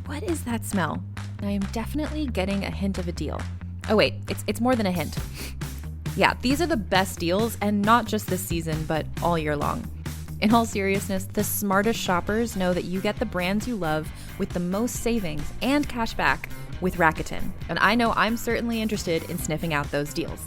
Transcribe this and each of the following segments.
what is that smell? I am definitely getting a hint of a deal. Oh wait, it's more than a hint. Yeah, these are the best deals, and not just this season, but all year long. In all seriousness, the smartest shoppers know that you get the brands you love with the most savings and cash back with Rakuten. And I know I'm certainly interested in sniffing out those deals.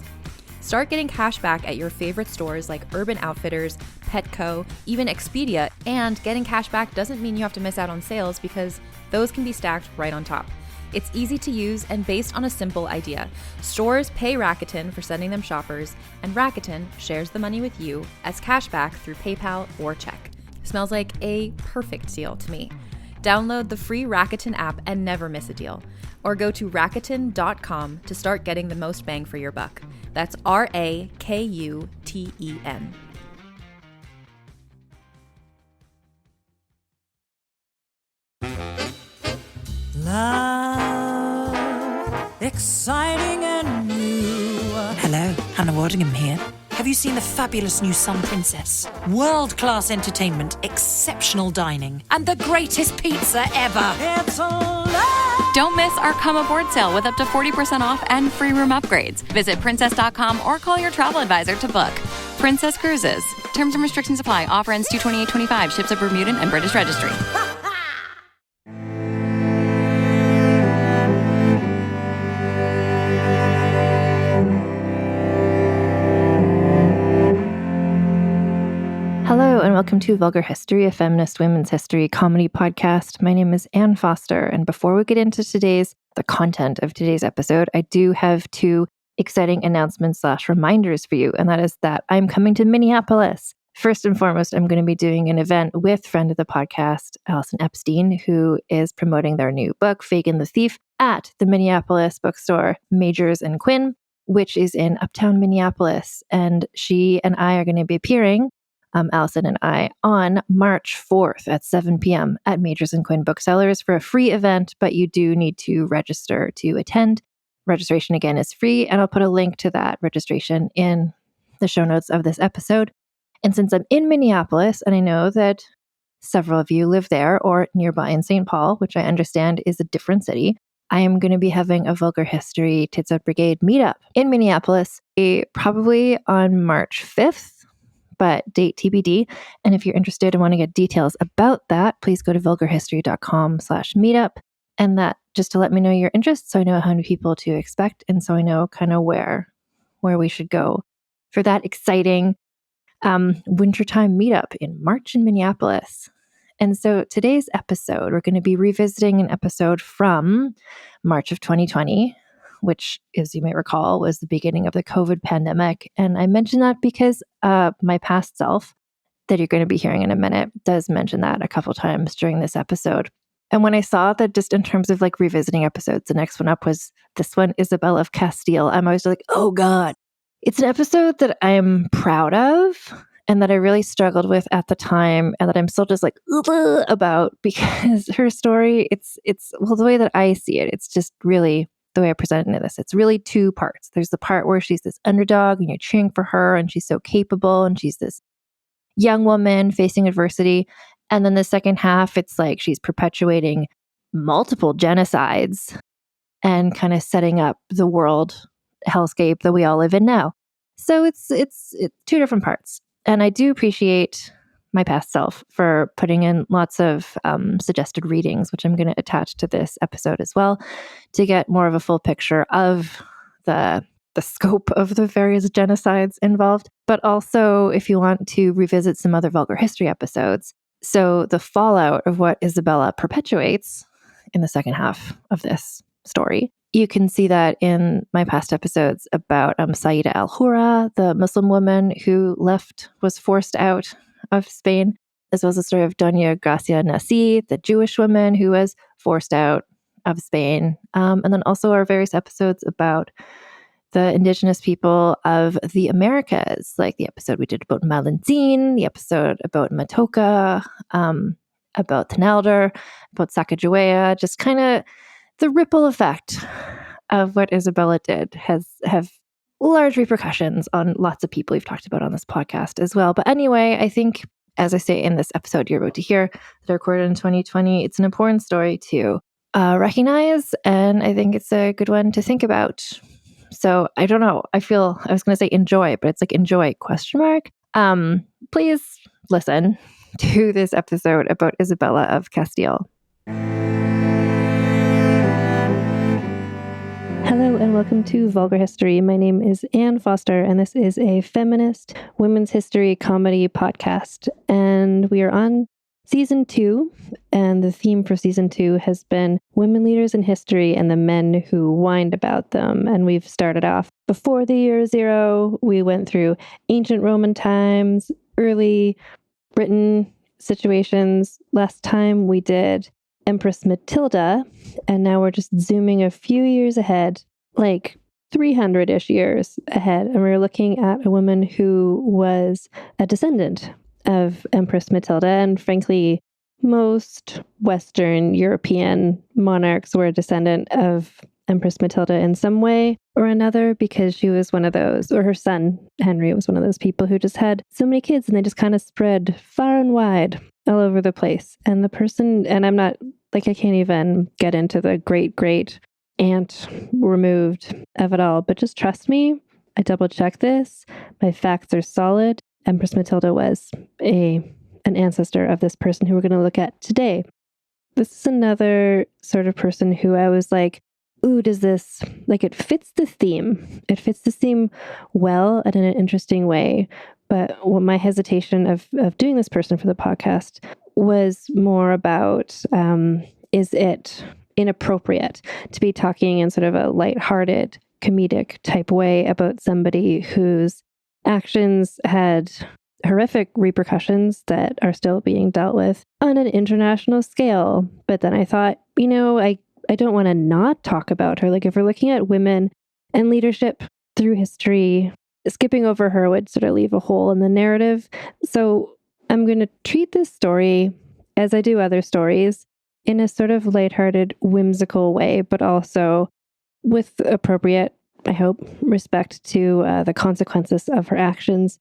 Start getting cash back at your favorite stores like Urban Outfitters, Petco, even Expedia, and getting cash back doesn't mean you have to miss out on sales because those can be stacked right on top. It's easy to use and based on a simple idea. Stores pay Rakuten for sending them shoppers, and Rakuten shares the money with you as cashback through PayPal or check. Smells like a perfect deal to me. Download the free Rakuten app and never miss a deal. Or go to Rakuten.com to start getting the most bang for your buck. That's Rakuten. Love, exciting and new. Hello, Hannah Waddingham here. Have you seen the fabulous new Sun Princess? World-class entertainment, exceptional dining, and the greatest pizza ever. It's a love. Don't miss our Come Aboard sale with up to 40% off and free room upgrades. Visit princess.com or call your travel advisor to book. Princess Cruises. Terms and restrictions apply. Offer ends 2/28/25. Ships at Bermudan and British Registry. Hello and welcome to Vulgar History, a feminist women's history comedy podcast. My name is Anne Foster, and before we get into the content of today's episode, I do have two exciting announcements / reminders for you, and that is that I'm coming to Minneapolis. First and foremost, I'm going to be doing an event with friend of the podcast, Allison Epstein, who is promoting their new book, Fagin the Thief, at the Minneapolis bookstore Majors and Quinn, which is in uptown Minneapolis. And she and I are going to be appearing, Allison and I, on March 4th at 7 p.m. at Majors and Quinn Booksellers for a free event, but you do need to register to attend. Registration, again, is free, and I'll put a link to that registration in the show notes of this episode. And since I'm in Minneapolis, and I know that several of you live there or nearby in St. Paul, which I understand is a different city, I am going to be having a Vulgar History Tits Out Brigade meetup in Minneapolis, probably on March 5th. But date TBD. And if you're interested and want to get details about that, please go to vulgarhistory.com/meetup. And that just to let me know your interests so I know how many people to expect. And so I know kind of where we should go for that exciting wintertime meetup in March in Minneapolis. And so today's episode, we're going to be revisiting an episode from March of 2020, which, as you may recall, was the beginning of the COVID pandemic. And I mention that because my past self, that you're going to be hearing in a minute, does mention that a couple times during this episode. And when I saw that, just in terms of like revisiting episodes, the next one up was this one, Isabella of Castile. I'm always like, oh God. It's an episode that I am proud of and that I really struggled with at the time and that I'm still just like about, because her story, it's well, the way that I see it, it's just really the way I presented this. It's really two parts. There's the part where she's this underdog and you're cheering for her and she's so capable and she's this young woman facing adversity. And then the second half, it's like she's perpetuating multiple genocides and kind of setting up the world hellscape that we all live in now. So it's two different parts. And I do appreciate my past self for putting in lots of suggested readings, which I'm going to attach to this episode as well, to get more of a full picture of the scope of the various genocides involved. But also, if you want to revisit some other Vulgar History episodes, so the fallout of what Isabella perpetuates in the second half of this story, you can see that in my past episodes about Saida al-Hura, the Muslim woman who was forced out of Spain, as well as the story of Doña Gracia Nasi, the Jewish woman who was forced out of Spain. And then also our various episodes about the indigenous people of the Americas, like the episode we did about Malintzin, the episode about Matoka, about Tenalder, about Sacagawea, just kind of the ripple effect of what Isabella did have large repercussions on lots of people we've talked about on this podcast as well. But anyway, I think, as I say in this episode you're about to hear, that I recorded in 2020, it's an important story to recognize, and I think it's a good one to think about. So I don't know. I was going to say enjoy, but it's like enjoy ? Please listen to this episode about Isabella of Castile. Hello and welcome to Vulgar History. My name is Anne Foster, and this is a feminist women's history comedy podcast. And we are on season 2, and the theme for season 2 has been women leaders in history and the men who whined about them. And we've started off before the year 0. We went through ancient Roman times, early Britain situations. Last time we did Empress Matilda, and now we're just zooming a few years ahead, like 300-ish years ahead, and we're looking at a woman who was a descendant of Empress Matilda, and frankly, most Western European monarchs were a descendant of Empress Matilda in some way or another, because she was one of those, or her son, Henry, was one of those people who just had so many kids, and they just kind of spread far and wide all over the place. And the person, and I'm not, like, I can't even get into the great aunt removed of it all, but just trust me, I double checked this. My facts are solid. Empress Matilda was an ancestor of this person who we're going to look at today. This is another sort of person who I was like, ooh, does this, like, it fits the theme. It fits the theme well and in an interesting way. But what my hesitation of doing this person for the podcast was more about, is it inappropriate to be talking in sort of a lighthearted, comedic type way about somebody whose actions had horrific repercussions that are still being dealt with on an international scale. But then I thought, I don't want to not talk about her. Like, if we're looking at women and leadership through history, skipping over her would sort of leave a hole in the narrative. So I'm going to treat this story, as I do other stories, in a sort of lighthearted, whimsical way, but also with appropriate, I hope, respect to the consequences of her actions.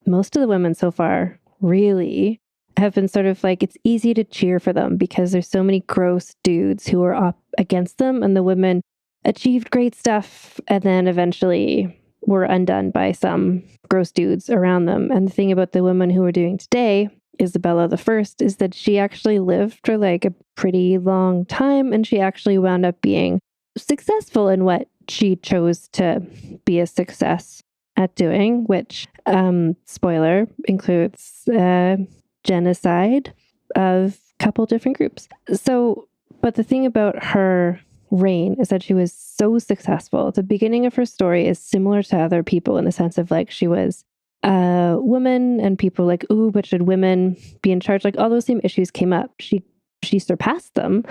Most of the women so far really have been sort of like, it's easy to cheer for them because there's so many gross dudes who are up against them, and the women achieved great stuff and then eventually were undone by some gross dudes around them. And the thing about the women who we're doing today, Isabella I, is that she actually lived for like a pretty long time, and she actually wound up being successful in what she chose to be a success at doing, which, spoiler, includes genocide of a couple different groups. So, but the thing about her reign is that she was so successful. The beginning of her story is similar to other people in the sense of like she was a woman, and people like, ooh, but should women be in charge? Like all those same issues came up. She surpassed them.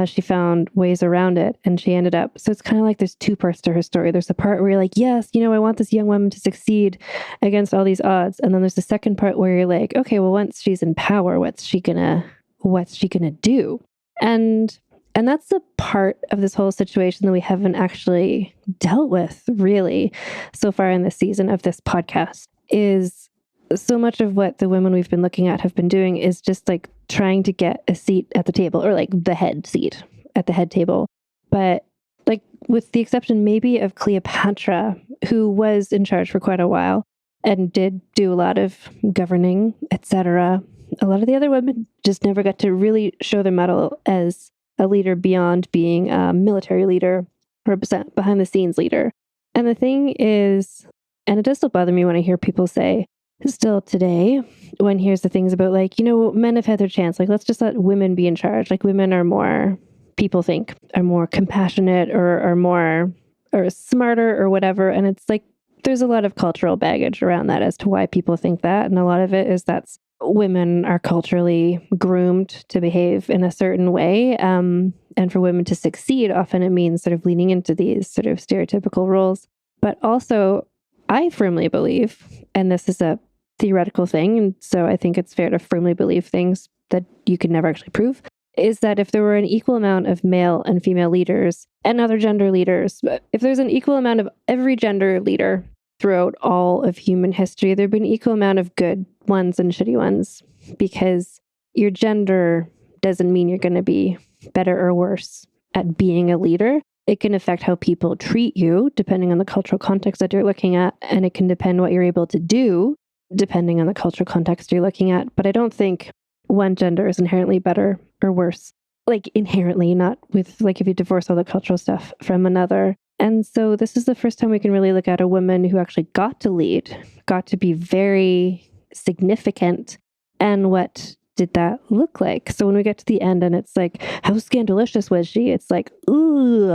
She found ways around it, and she ended up. So it's kind of like there's two parts to her story. There's the part where you're like, yes, I want this young woman to succeed against all these odds. And then there's the second part where you're like, okay, well, once she's in power, what's she gonna do? And that's the part of this whole situation that we haven't actually dealt with really so far in this season of this podcast. Is so much of what the women we've been looking at have been doing is just like trying to get a seat at the table, or like the head seat at the head table. But like with the exception maybe of Cleopatra, who was in charge for quite a while and did do a lot of governing, etc., a lot of the other women just never got to really show their mettle as a leader beyond being a military leader or behind the scenes leader. And the thing is, and it does still bother me when I hear people say, still today, when here's the things about like, men have had their chance. Like, let's just let women be in charge. Like, women are more, people think, are more compassionate or more, or smarter or whatever. And it's like, there's a lot of cultural baggage around that as to why people think that. And a lot of it is that's women are culturally groomed to behave in a certain way. And for women to succeed, often it means sort of leaning into these sort of stereotypical roles. But also, I firmly believe, and this is a theoretical thing, and so I think it's fair to firmly believe things that you can never actually prove, is that if there were an equal amount of male and female leaders and other gender leaders, if there's an equal amount of every gender leader throughout all of human history, there'd be an equal amount of good ones and shitty ones, because your gender doesn't mean you're going to be better or worse at being a leader. It can affect how people treat you, depending on the cultural context that you're looking at. And it can depend what you're able to do, depending on the cultural context you're looking at. But I don't think one gender is inherently better or worse. Like inherently, not with like if you divorce all the cultural stuff from another. And so this is the first time we can really look at a woman who actually got to lead, got to be very significant. And what did that look like? So when we get to the end and it's like, how scandalous was she? It's like, ooh,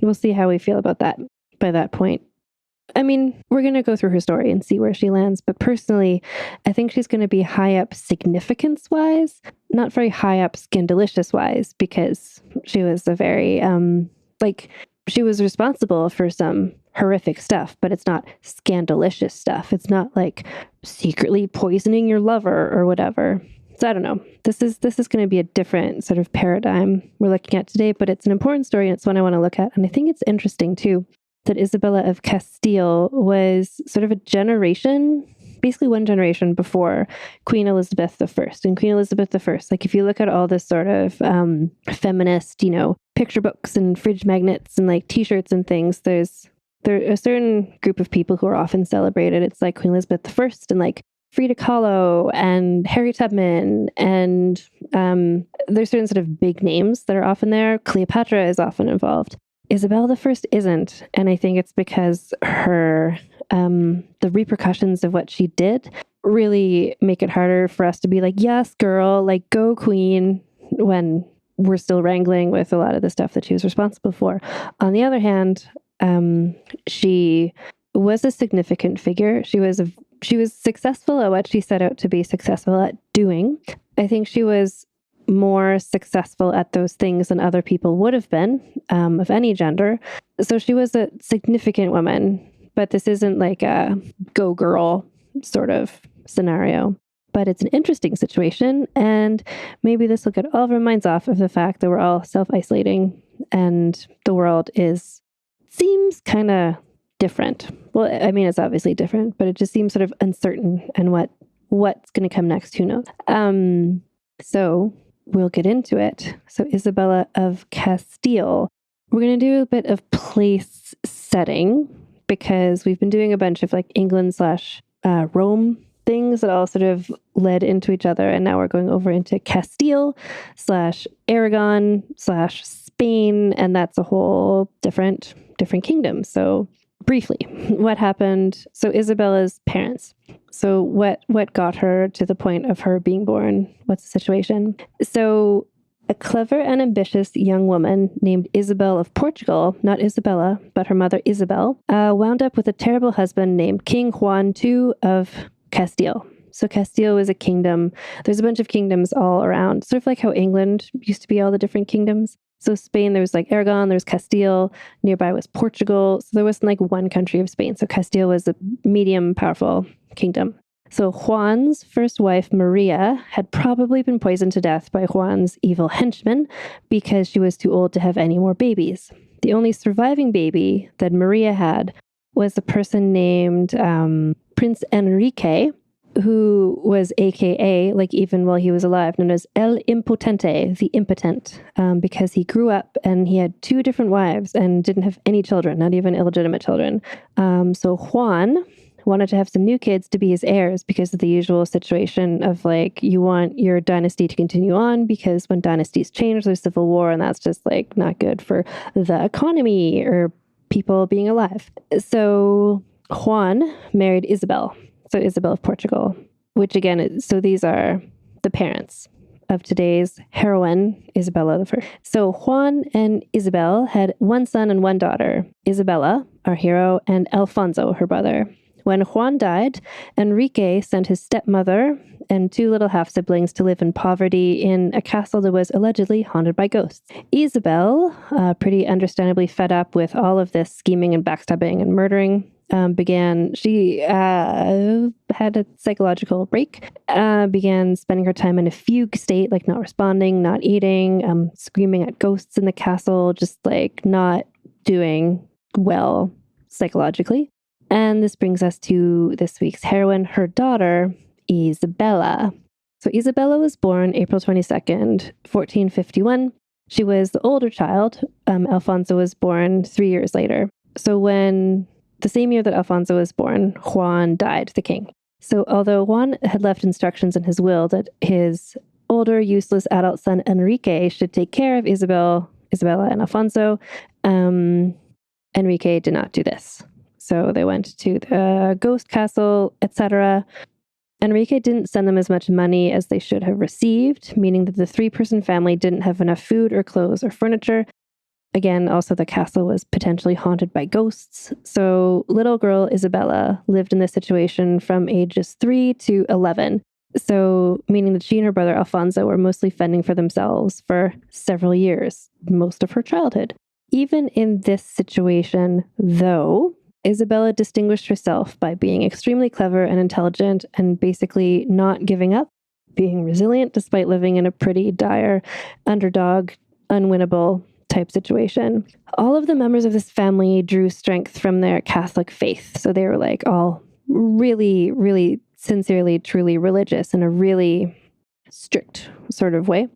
we'll see how we feel about that by that point. I mean, we're going to go through her story and see where she lands. But personally, I think she's going to be high up significance-wise, not very high up scandalous-wise, because she was a very, she was responsible for some horrific stuff, but it's not scandalous stuff. It's not like secretly poisoning your lover or whatever. So I don't know. This is going to be a different sort of paradigm we're looking at today, but it's an important story and it's one I want to look at. And I think it's interesting too that Isabella of Castile was sort of a generation, basically one generation before Queen Elizabeth I. And Queen Elizabeth I, like if you look at all this sort of feminist, picture books and fridge magnets and like t-shirts and things, there's a certain group of people who are often celebrated. It's like Queen Elizabeth I and like Frida Kahlo and Harriet Tubman, and there's certain sort of big names that are often there. Cleopatra is often involved. Isabella I isn't, and I think it's because her the repercussions of what she did really make it harder for us to be like, yes, girl, like go queen, when we're still wrangling with a lot of the stuff that she was responsible for. On the other hand, she was a significant figure. She was successful at what she set out to be successful at doing. I think she was more successful at those things than other people would have been, of any gender. So she was a significant woman, but this isn't like a go girl sort of scenario. But it's an interesting situation, and maybe this will get all of our minds off of the fact that we're all self-isolating and the world seems kind of different. Well, I mean, it's obviously different, but it just seems sort of uncertain, and what's going to come next, who knows? So we'll get into it. So Isabella of Castile, we're going to do a bit of place setting because we've been doing a bunch of like England / Rome things that all sort of led into each other. And now we're going over into Castile / Aragon / Spain. And that's a whole different kingdom. So briefly, what happened? So Isabella's parents. So what got her to the point of her being born? What's the situation? So a clever and ambitious young woman named Isabel of Portugal, not Isabella, but her mother Isabel, wound up with a terrible husband named King Juan II of Castile. So Castile was a kingdom. There's a bunch of kingdoms all around, sort of like how England used to be all the different kingdoms. So Spain, there was like Aragon, there was Castile, nearby was Portugal. So there wasn't like one country of Spain. So Castile was a medium powerful kingdom. So Juan's first wife, Maria, had probably been poisoned to death by Juan's evil henchman because she was too old to have any more babies. The only surviving baby that Maria had was a person named Prince Enrique, who was AKA, like even while he was alive, known as El Impotente, the impotent, because he grew up and he had 2 different wives and didn't have any children, not even illegitimate children. So Juan wanted to have some new kids to be his heirs because of the usual situation of like, you want your dynasty to continue on because when dynasties change, there's civil war, and that's just like not good for the economy or people being alive. So Juan married Isabel. So Isabel of Portugal, which again, so these are the parents of today's heroine, Isabella I. So Juan and Isabel had 1 son and 1 daughter, Isabella, our hero, and Alfonso, her brother. When Juan died, Enrique sent his stepmother and 2 little half-siblings to live in poverty in a castle that was allegedly haunted by ghosts. Isabel, pretty understandably fed up with all of this scheming and backstabbing and murdering, she had a psychological break, began spending her time in a fugue state, like not responding, not eating, screaming at ghosts in the castle, just like not doing well psychologically. And this brings us to this week's heroine, her daughter, Isabella. So Isabella was born April 22nd, 1451, She was the older child. Alfonso was born 3 years later. So when the same year that Alfonso was born, Juan died, the king. So although Juan had left instructions in his will that his older, useless adult son Enrique should take care of Isabella, and Alfonso, Enrique did not do this. So they went to the ghost castle, etc. Enrique didn't send them as much money as they should have received, meaning that the 3-person family didn't have enough food or clothes or furniture. Again, also the castle was potentially haunted by ghosts. So little girl Isabella lived in this situation from ages 3 to 11. So meaning that she and her brother Alfonso were mostly fending for themselves for several years, most of her childhood. Even in this situation, though, Isabella distinguished herself by being extremely clever and intelligent and basically not giving up, being resilient despite living in a pretty dire, underdog, unwinnable type situation. All of the members of this family drew strength from their Catholic faith. So they were like all really, really sincerely, truly religious in a really strict sort of way.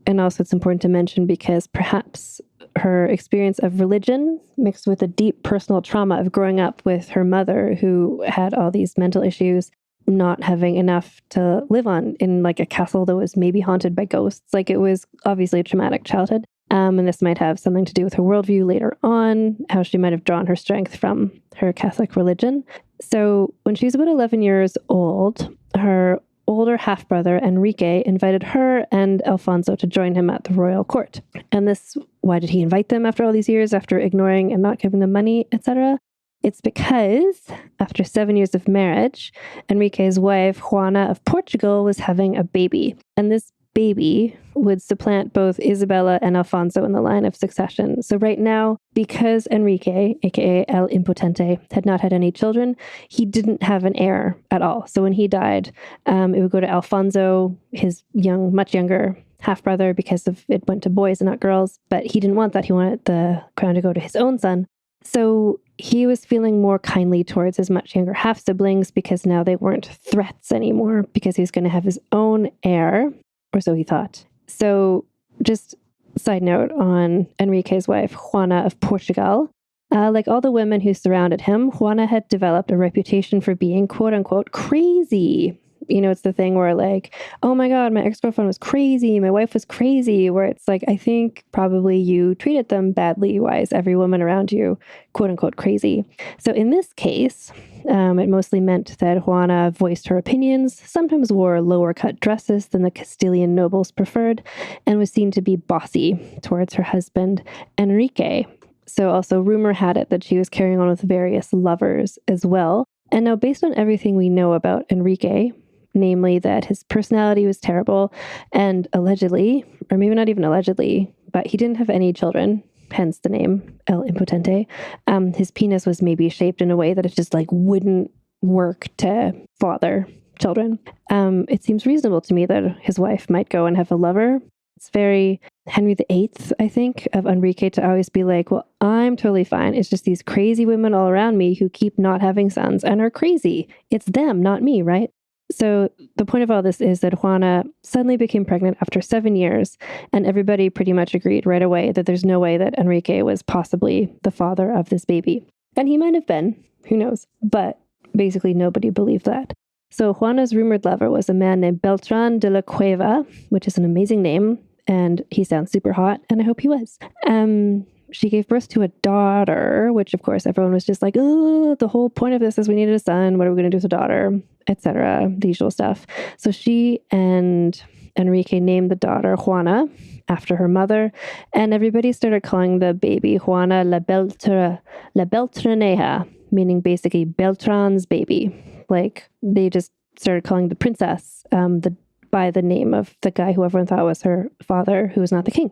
And also it's important to mention because perhaps her experience of religion mixed with a deep personal trauma of growing up with her mother who had all these mental issues, not having enough to live on in like a castle that was maybe haunted by ghosts. Like it was obviously a traumatic childhood. And this might have something to do with her worldview later on, how she might have drawn her strength from her Catholic religion. So when she was about 11 years old, her older half-brother Enrique invited her and Alfonso to join him at the royal court. And this, why did he invite them after all these years, after ignoring and not giving them money, etc.? It's because after 7 years of marriage, Enrique's wife, Juana of Portugal, was having a baby. And this baby would supplant both Isabella and Alfonso in the line of succession. So right now, because Enrique, aka El Impotente, had not had any children, he didn't have an heir at all. So when he died, it would go to Alfonso, his much younger half-brother, because it went to boys and not girls. But he didn't want that. He wanted the crown to go to his own son. So he was feeling more kindly towards his much younger half-siblings because now they weren't threats anymore, because he was going to have his own heir, or so he thought. So just side note on Enrique's wife, Juana of Portugal. Like all the women who surrounded him, Juana had developed a reputation for being quote unquote crazy. You know, it's the thing where like, oh my God, my ex-girlfriend was crazy. My wife was crazy. Where it's like, I think probably you treated them badly. Why is every woman around you quote unquote crazy? So in this case, it mostly meant that Juana voiced her opinions, sometimes wore lower cut dresses than the Castilian nobles preferred, and was seen to be bossy towards her husband, Enrique. So also rumor had it that she was carrying on with various lovers as well. And now based on everything we know about Enrique, namely that his personality was terrible and allegedly, or maybe not even allegedly, but he didn't have any children, hence the name El Impotente. His penis was maybe shaped in a way that it just like wouldn't work to father children. It seems reasonable to me that his wife might go and have a lover. It's very Henry VIII, I think, of Enrique to always be like, well, I'm totally fine. It's just these crazy women all around me who keep not having sons and are crazy. It's them, not me, right? So the point of all this is that Juana suddenly became pregnant after 7 years, and everybody pretty much agreed right away that there's no way that Enrique was possibly the father of this baby. And he might have been, who knows? But basically nobody believed that. So Juana's rumored lover was a man named Beltran de la Cueva, which is an amazing name, and he sounds super hot, and I hope he was. She gave birth to a daughter, which of course everyone was just like, oh, the whole point of this is we needed a son. What are we going to do with a daughter? Etc. The usual stuff. So she and Enrique named the daughter Juana after her mother, and everybody started calling the baby Juana La Beltraneja, meaning basically Beltran's baby. Like they just started calling the princess by the name of the guy who everyone thought was her father, who was not the king.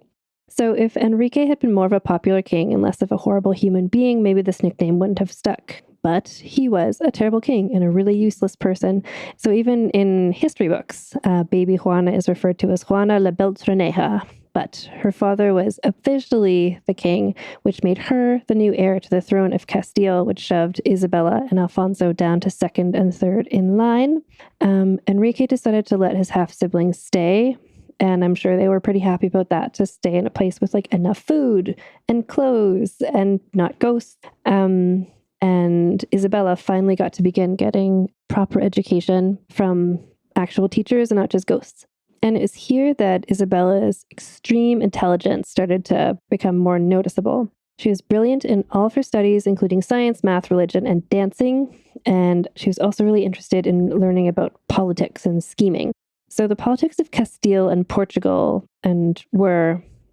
So if Enrique had been more of a popular king and less of a horrible human being, maybe this nickname wouldn't have stuck. But he was a terrible king and a really useless person. So even in history books, baby Juana is referred to as Juana la Beltraneja. But her father was officially the king, which made her the new heir to the throne of Castile, which shoved Isabella and Alfonso down to second and third in line. Enrique decided to let his half-siblings stay, And I'm sure they were pretty happy about that, to stay in a place with like enough food and clothes and not ghosts. And Isabella finally got to begin getting proper education from actual teachers and not just ghosts. And it was here that Isabella's extreme intelligence started to become more noticeable. She was brilliant in all of her studies, including science, math, religion, and dancing. And she was also really interested in learning about politics and scheming. So the politics of Castile and Portugal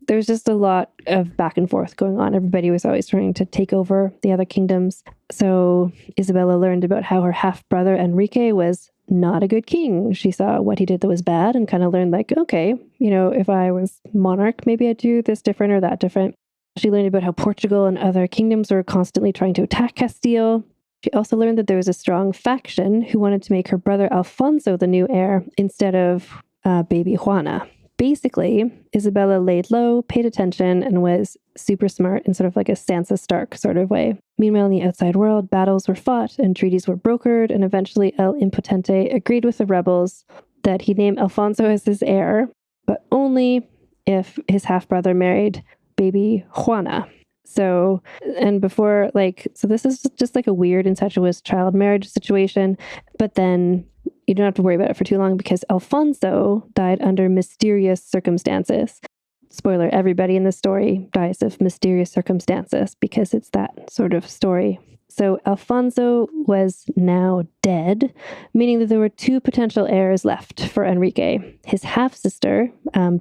there's just a lot of back and forth going on. Everybody was always trying to take over the other kingdoms. So Isabella learned about how her half-brother Enrique was not a good king. She saw what he did that was bad and kind of learned like, okay, if I was monarch, maybe I'd do this different or that different. She learned about how Portugal and other kingdoms were constantly trying to attack Castile. She also learned that there was a strong faction who wanted to make her brother Alfonso the new heir instead of baby Juana. Basically, Isabella laid low, paid attention, and was super smart in sort of like a Sansa Stark sort of way. Meanwhile, in the outside world, battles were fought and treaties were brokered, and eventually El Impotente agreed with the rebels that he'd name Alfonso as his heir, but only if his half-brother married baby Juana. So this is just like a weird incestuous child marriage situation, but then you don't have to worry about it for too long because Alfonso died under mysterious circumstances. Spoiler, everybody in the story dies of mysterious circumstances because it's that sort of story. So Alfonso was now dead, meaning that there were two potential heirs left for Enrique. His half-sister,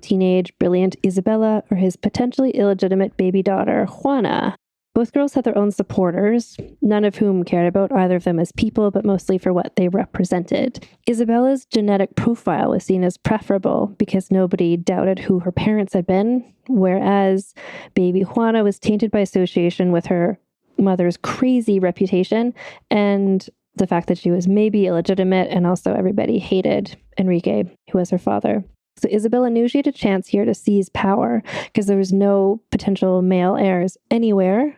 teenage, brilliant Isabella, or his potentially illegitimate baby daughter, Juana. Both girls had their own supporters, none of whom cared about either of them as people, but mostly for what they represented. Isabella's genetic profile was seen as preferable because nobody doubted who her parents had been, whereas baby Juana was tainted by association with her mother's crazy reputation and the fact that she was maybe illegitimate, and also everybody hated Enrique, who was her father. So Isabella knew she had a chance here to seize power because there was no potential male heirs anywhere,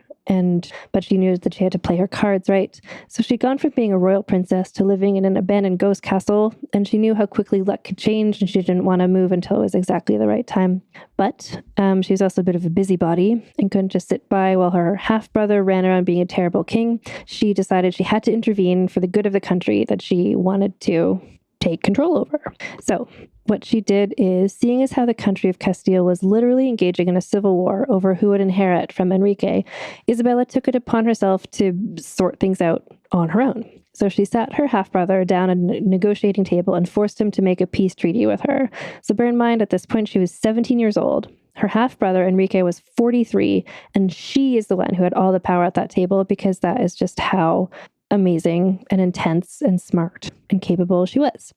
but she knew that she had to play her cards right. So she'd gone from being a royal princess to living in an abandoned ghost castle, and she knew how quickly luck could change, and she didn't want to move until it was exactly the right time. But she was also a bit of a busybody and couldn't just sit by while her half-brother ran around being a terrible king. She decided she had to intervene for the good of the country that she wanted to take control over. So what she did is, seeing as how the country of Castile was literally engaging in a civil war over who would inherit from Enrique, Isabella took it upon herself to sort things out on her own. So she sat her half-brother down at a negotiating table and forced him to make a peace treaty with her. So bear in mind, at this point, she was 17 years old. Her half-brother, Enrique, was 43, and she is the one who had all the power at that table because that is just how amazing and intense and smart and capable she was.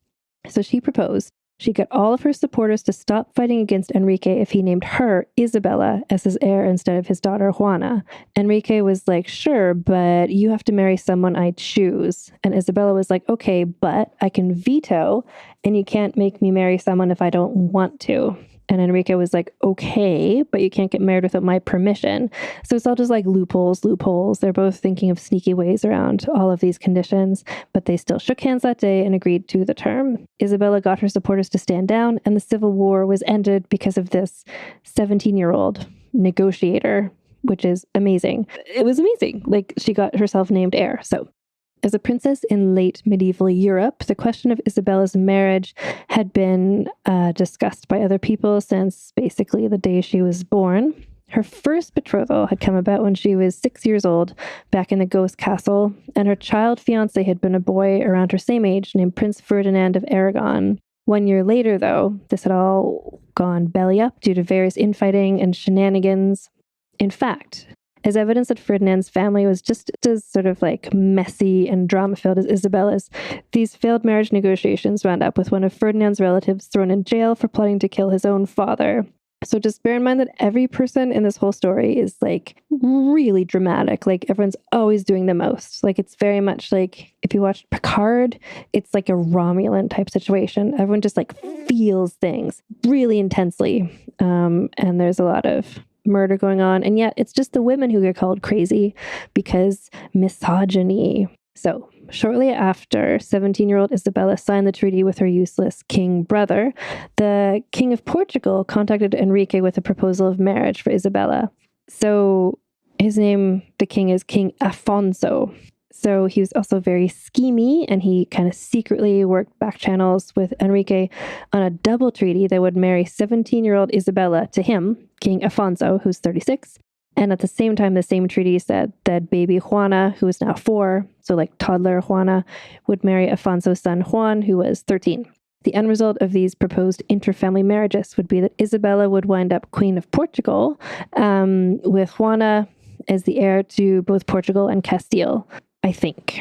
So she proposed she got all of her supporters to stop fighting against Enrique if he named her, Isabella, as his heir instead of his daughter, Juana. Enrique was like, sure, but you have to marry someone I choose. And Isabella was like, okay, but I can veto, and you can't make me marry someone if I don't want to. And Enrique was like, okay, but you can't get married without my permission. So it's all just like loopholes. They're both thinking of sneaky ways around all of these conditions, but they still shook hands that day and agreed to the term. Isabella got her supporters to stand down, and the civil war was ended because of this 17-year-old negotiator, which is amazing. It was amazing. Like, she got herself named heir. So as a princess in late medieval Europe, the question of Isabella's marriage had been discussed by other people since basically the day she was born. Her first betrothal had come about when she was 6 years old, back in the ghost castle, and her child fiancé had been a boy around her same age named Prince Ferdinand of Aragon. 1 year later, though, this had all gone belly up due to various infighting and shenanigans. In fact, as evidence that Ferdinand's family was just as sort of like messy and drama-filled as Isabella's, these failed marriage negotiations wound up with one of Ferdinand's relatives thrown in jail for plotting to kill his own father. So just bear in mind that every person in this whole story is like really dramatic. Like, everyone's always doing the most. Like, it's very much like if you watch Picard, it's like a Romulan type situation. Everyone just like feels things really intensely. And there's a lot of murder going on, and yet it's just the women who get called crazy because misogyny. So, shortly after 17-year-old Isabella signed the treaty with her useless king brother, the King of Portugal contacted Enrique with a proposal of marriage for Isabella. So, his name, the king, is King Afonso. So he was also very schemy, and he kind of secretly worked back channels with Enrique on a double treaty that would marry 17-year-old Isabella to him, King Afonso, who's 36. And at the same time, the same treaty said that baby Juana, who is now 4, so like toddler Juana, would marry Afonso's son Juan, who was 13. The end result of these proposed interfamily marriages would be that Isabella would wind up Queen of Portugal, with Juana as the heir to both Portugal and Castile, I think.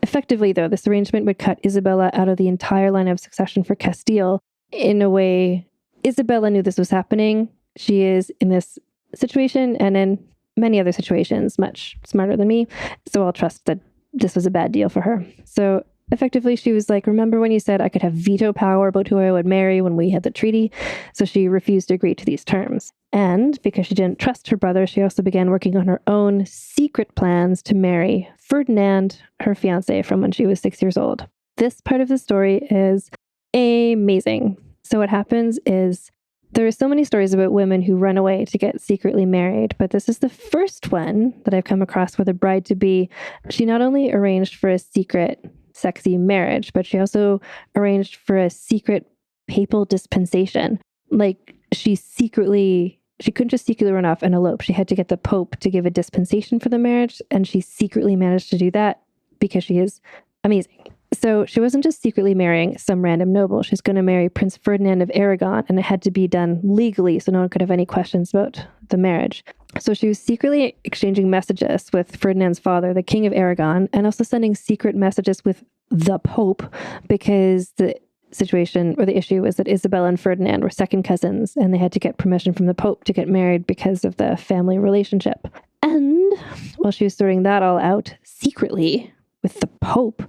Effectively, though, this arrangement would cut Isabella out of the entire line of succession for Castile. In a way, Isabella knew this was happening. She is in this situation and in many other situations much smarter than me, so I'll trust that this was a bad deal for her. So effectively, she was like, remember when you said I could have veto power about who I would marry when we had the treaty? So she refused to agree to these terms. And because she didn't trust her brother, she also began working on her own secret plans to marry Ferdinand, her fiancé, from when she was 6 years old. This part of the story is amazing. So what happens is there are so many stories about women who run away to get secretly married, but this is the first one that I've come across where the bride-to-be, she not only arranged for a secret sexy marriage, but she also arranged for a secret papal dispensation. Like she couldn't just secretly run off and elope. She had to get the Pope to give a dispensation for the marriage, and she secretly managed to do that because she is amazing. So she wasn't just secretly marrying some random noble. She's going to marry Prince Ferdinand of Aragon, and it had to be done legally so no one could have any questions about the marriage. So she was secretly exchanging messages with Ferdinand's father, the King of Aragon, and also sending secret messages with the Pope, because the situation or the issue was that Isabella and Ferdinand were second cousins, and they had to get permission from the Pope to get married because of the family relationship. And while she was sorting that all out secretly with the Pope,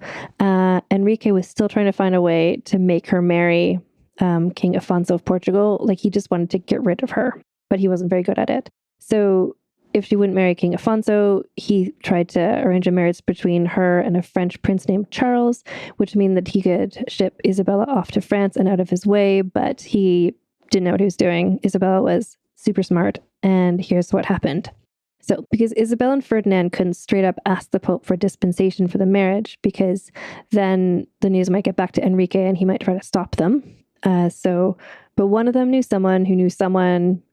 Enrique was still trying to find a way to make her marry King Afonso of Portugal. Like he just wanted to get rid of her, but he wasn't very good at it. So if she wouldn't marry King Afonso, he tried to arrange a marriage between her and a French prince named Charles, which meant that he could ship Isabella off to France and out of his way, but he didn't know what he was doing. Isabella was super smart, and here's what happened. So, because Isabella and Ferdinand couldn't straight up ask the Pope for dispensation for the marriage, because then the news might get back to Enrique and he might try to stop them. But one of them knew someone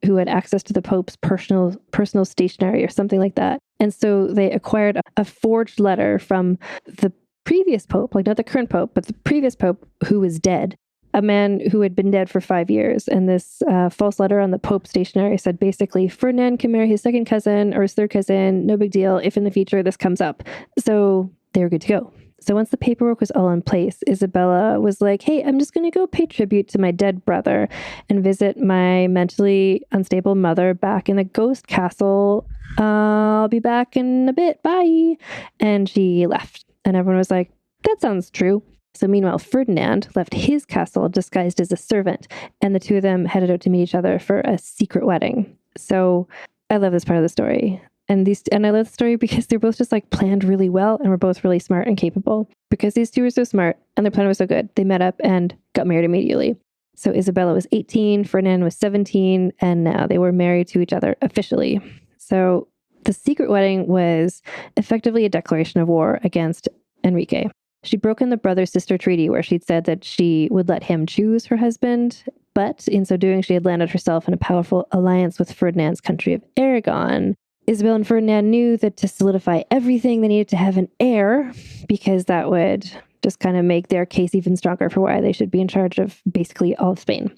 who had access to the Pope's personal stationery or something like that. And so they acquired a forged letter from the previous Pope, like not the current Pope, but the previous Pope who was dead, a man who had been dead for 5 years. And this false letter on the Pope's stationery said basically, Ferdinand can marry his second cousin or his third cousin, no big deal if in the future this comes up. So they were good to go. So once the paperwork was all in place, Isabella was like, hey, I'm just going to go pay tribute to my dead brother and visit my mentally unstable mother back in the ghost castle. I'll be back in a bit. Bye. And she left. And everyone was like, that sounds true. So meanwhile, Ferdinand left his castle disguised as a servant, and the two of them headed out to meet each other for a secret wedding. So I love this part of the story. And I love the story because they're both just like planned really well and were both really smart and capable. Because these two were so smart and their plan was so good, they met up and got married immediately. So Isabella was 18, Ferdinand was 17, and now they were married to each other officially. So the secret wedding was effectively a declaration of war against Enrique. She'd broken the brother-sister treaty where she'd said that she would let him choose her husband, but in so doing, she had landed herself in a powerful alliance with Ferdinand's country of Aragon. Isabel and Ferdinand knew that to solidify everything, they needed to have an heir, because that would just kind of make their case even stronger for why they should be in charge of basically all of Spain.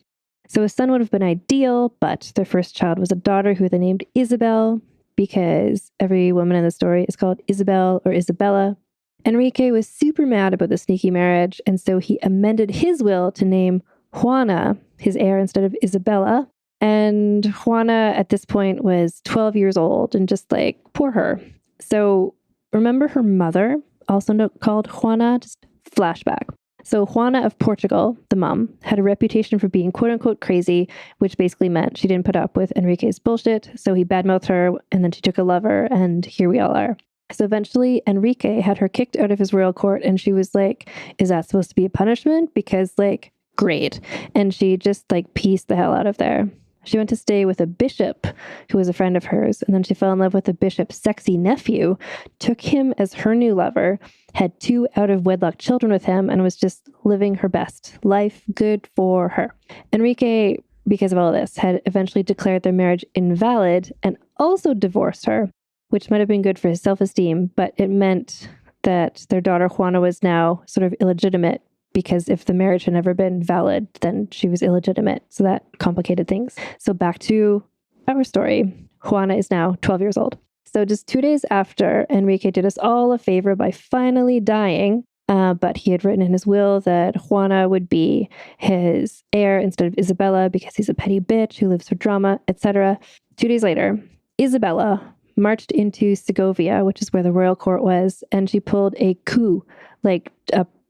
So a son would have been ideal, but their first child was a daughter who they named Isabel, because every woman in the story is called Isabel or Isabella. Enrique was super mad about the sneaky marriage, and so he amended his will to name Juana his heir instead of Isabella. And Juana at this point was 12 years old, and just like, poor her. So remember her mother, also called Juana, just flashback. So Juana of Portugal, the mom, had a reputation for being quote unquote crazy, which basically meant she didn't put up with Enrique's bullshit. So he badmouthed her, and then she took a lover, and here we all are. So eventually Enrique had her kicked out of his royal court, and she was like, is that supposed to be a punishment? Because like, great. And she just like pieced the hell out of there. She went to stay with a bishop who was a friend of hers, and then she fell in love with the bishop's sexy nephew, took him as her new lover, had 2 out-of-wedlock children with him, and was just living her best life. Good for her. Enrique, because of all this, had eventually declared their marriage invalid and also divorced her, which might have been good for his self-esteem, but it meant that their daughter Juana was now sort of illegitimate, because if the marriage had never been valid, then she was illegitimate. So that complicated things. So back to our story. Juana is now 12 years old. So just 2 days after, Enrique did us all a favor by finally dying, but he had written in his will that Juana would be his heir instead of Isabella because he's a petty bitch who lives for drama, etc. 2 days later, Isabella marched into Segovia, which is where the royal court was, and she pulled a coup,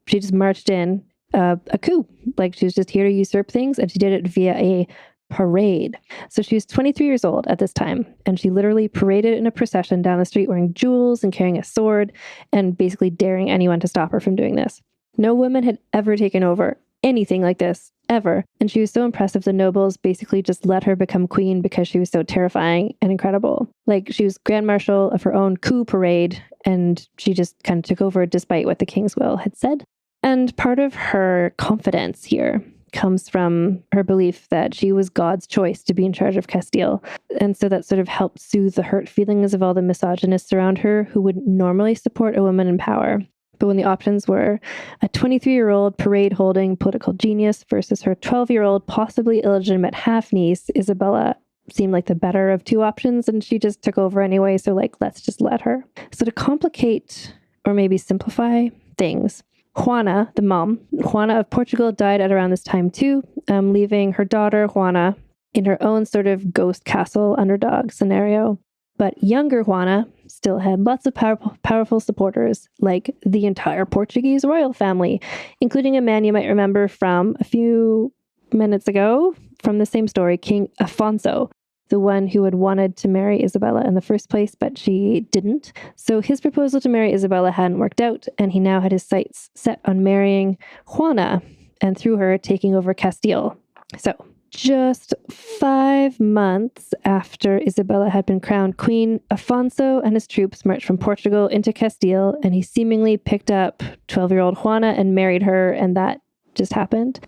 she just marched in a coup. Like she was just here to usurp things, and she did it via a parade. So she was 23 years old at this time, and she literally paraded in a procession down the street wearing jewels and carrying a sword and basically daring anyone to stop her from doing this. No woman had ever taken over anything like this, ever. And she was so impressive, the nobles basically just let her become queen because she was so terrifying and incredible. Like she was grand marshal of her own coup parade, and she just kind of took over despite what the king's will had said. And part of her confidence here comes from her belief that she was God's choice to be in charge of Castile. And so that sort of helped soothe the hurt feelings of all the misogynists around her who would normally support a woman in power. But when the options were a 23-year-old parade-holding political genius versus her 12-year-old possibly illegitimate half-niece, Isabella seemed like the better of 2 options, and she just took over anyway, so let's just let her. So to complicate or maybe simplify things, Juana, the mom, Juana of Portugal, died at around this time too, leaving her daughter Juana in her own sort of ghost castle underdog scenario. But younger Juana still had lots of powerful supporters, like the entire Portuguese royal family, including a man you might remember from a few minutes ago from the same story, King Afonso, the one who had wanted to marry Isabella in the first place, but she didn't. So his proposal to marry Isabella hadn't worked out, and he now had his sights set on marrying Juana, and through her taking over Castile. So just 5 months after Isabella had been crowned queen, Afonso and his troops marched from Portugal into Castile, and he seemingly picked up 12-year-old Juana and married her, and that just happened.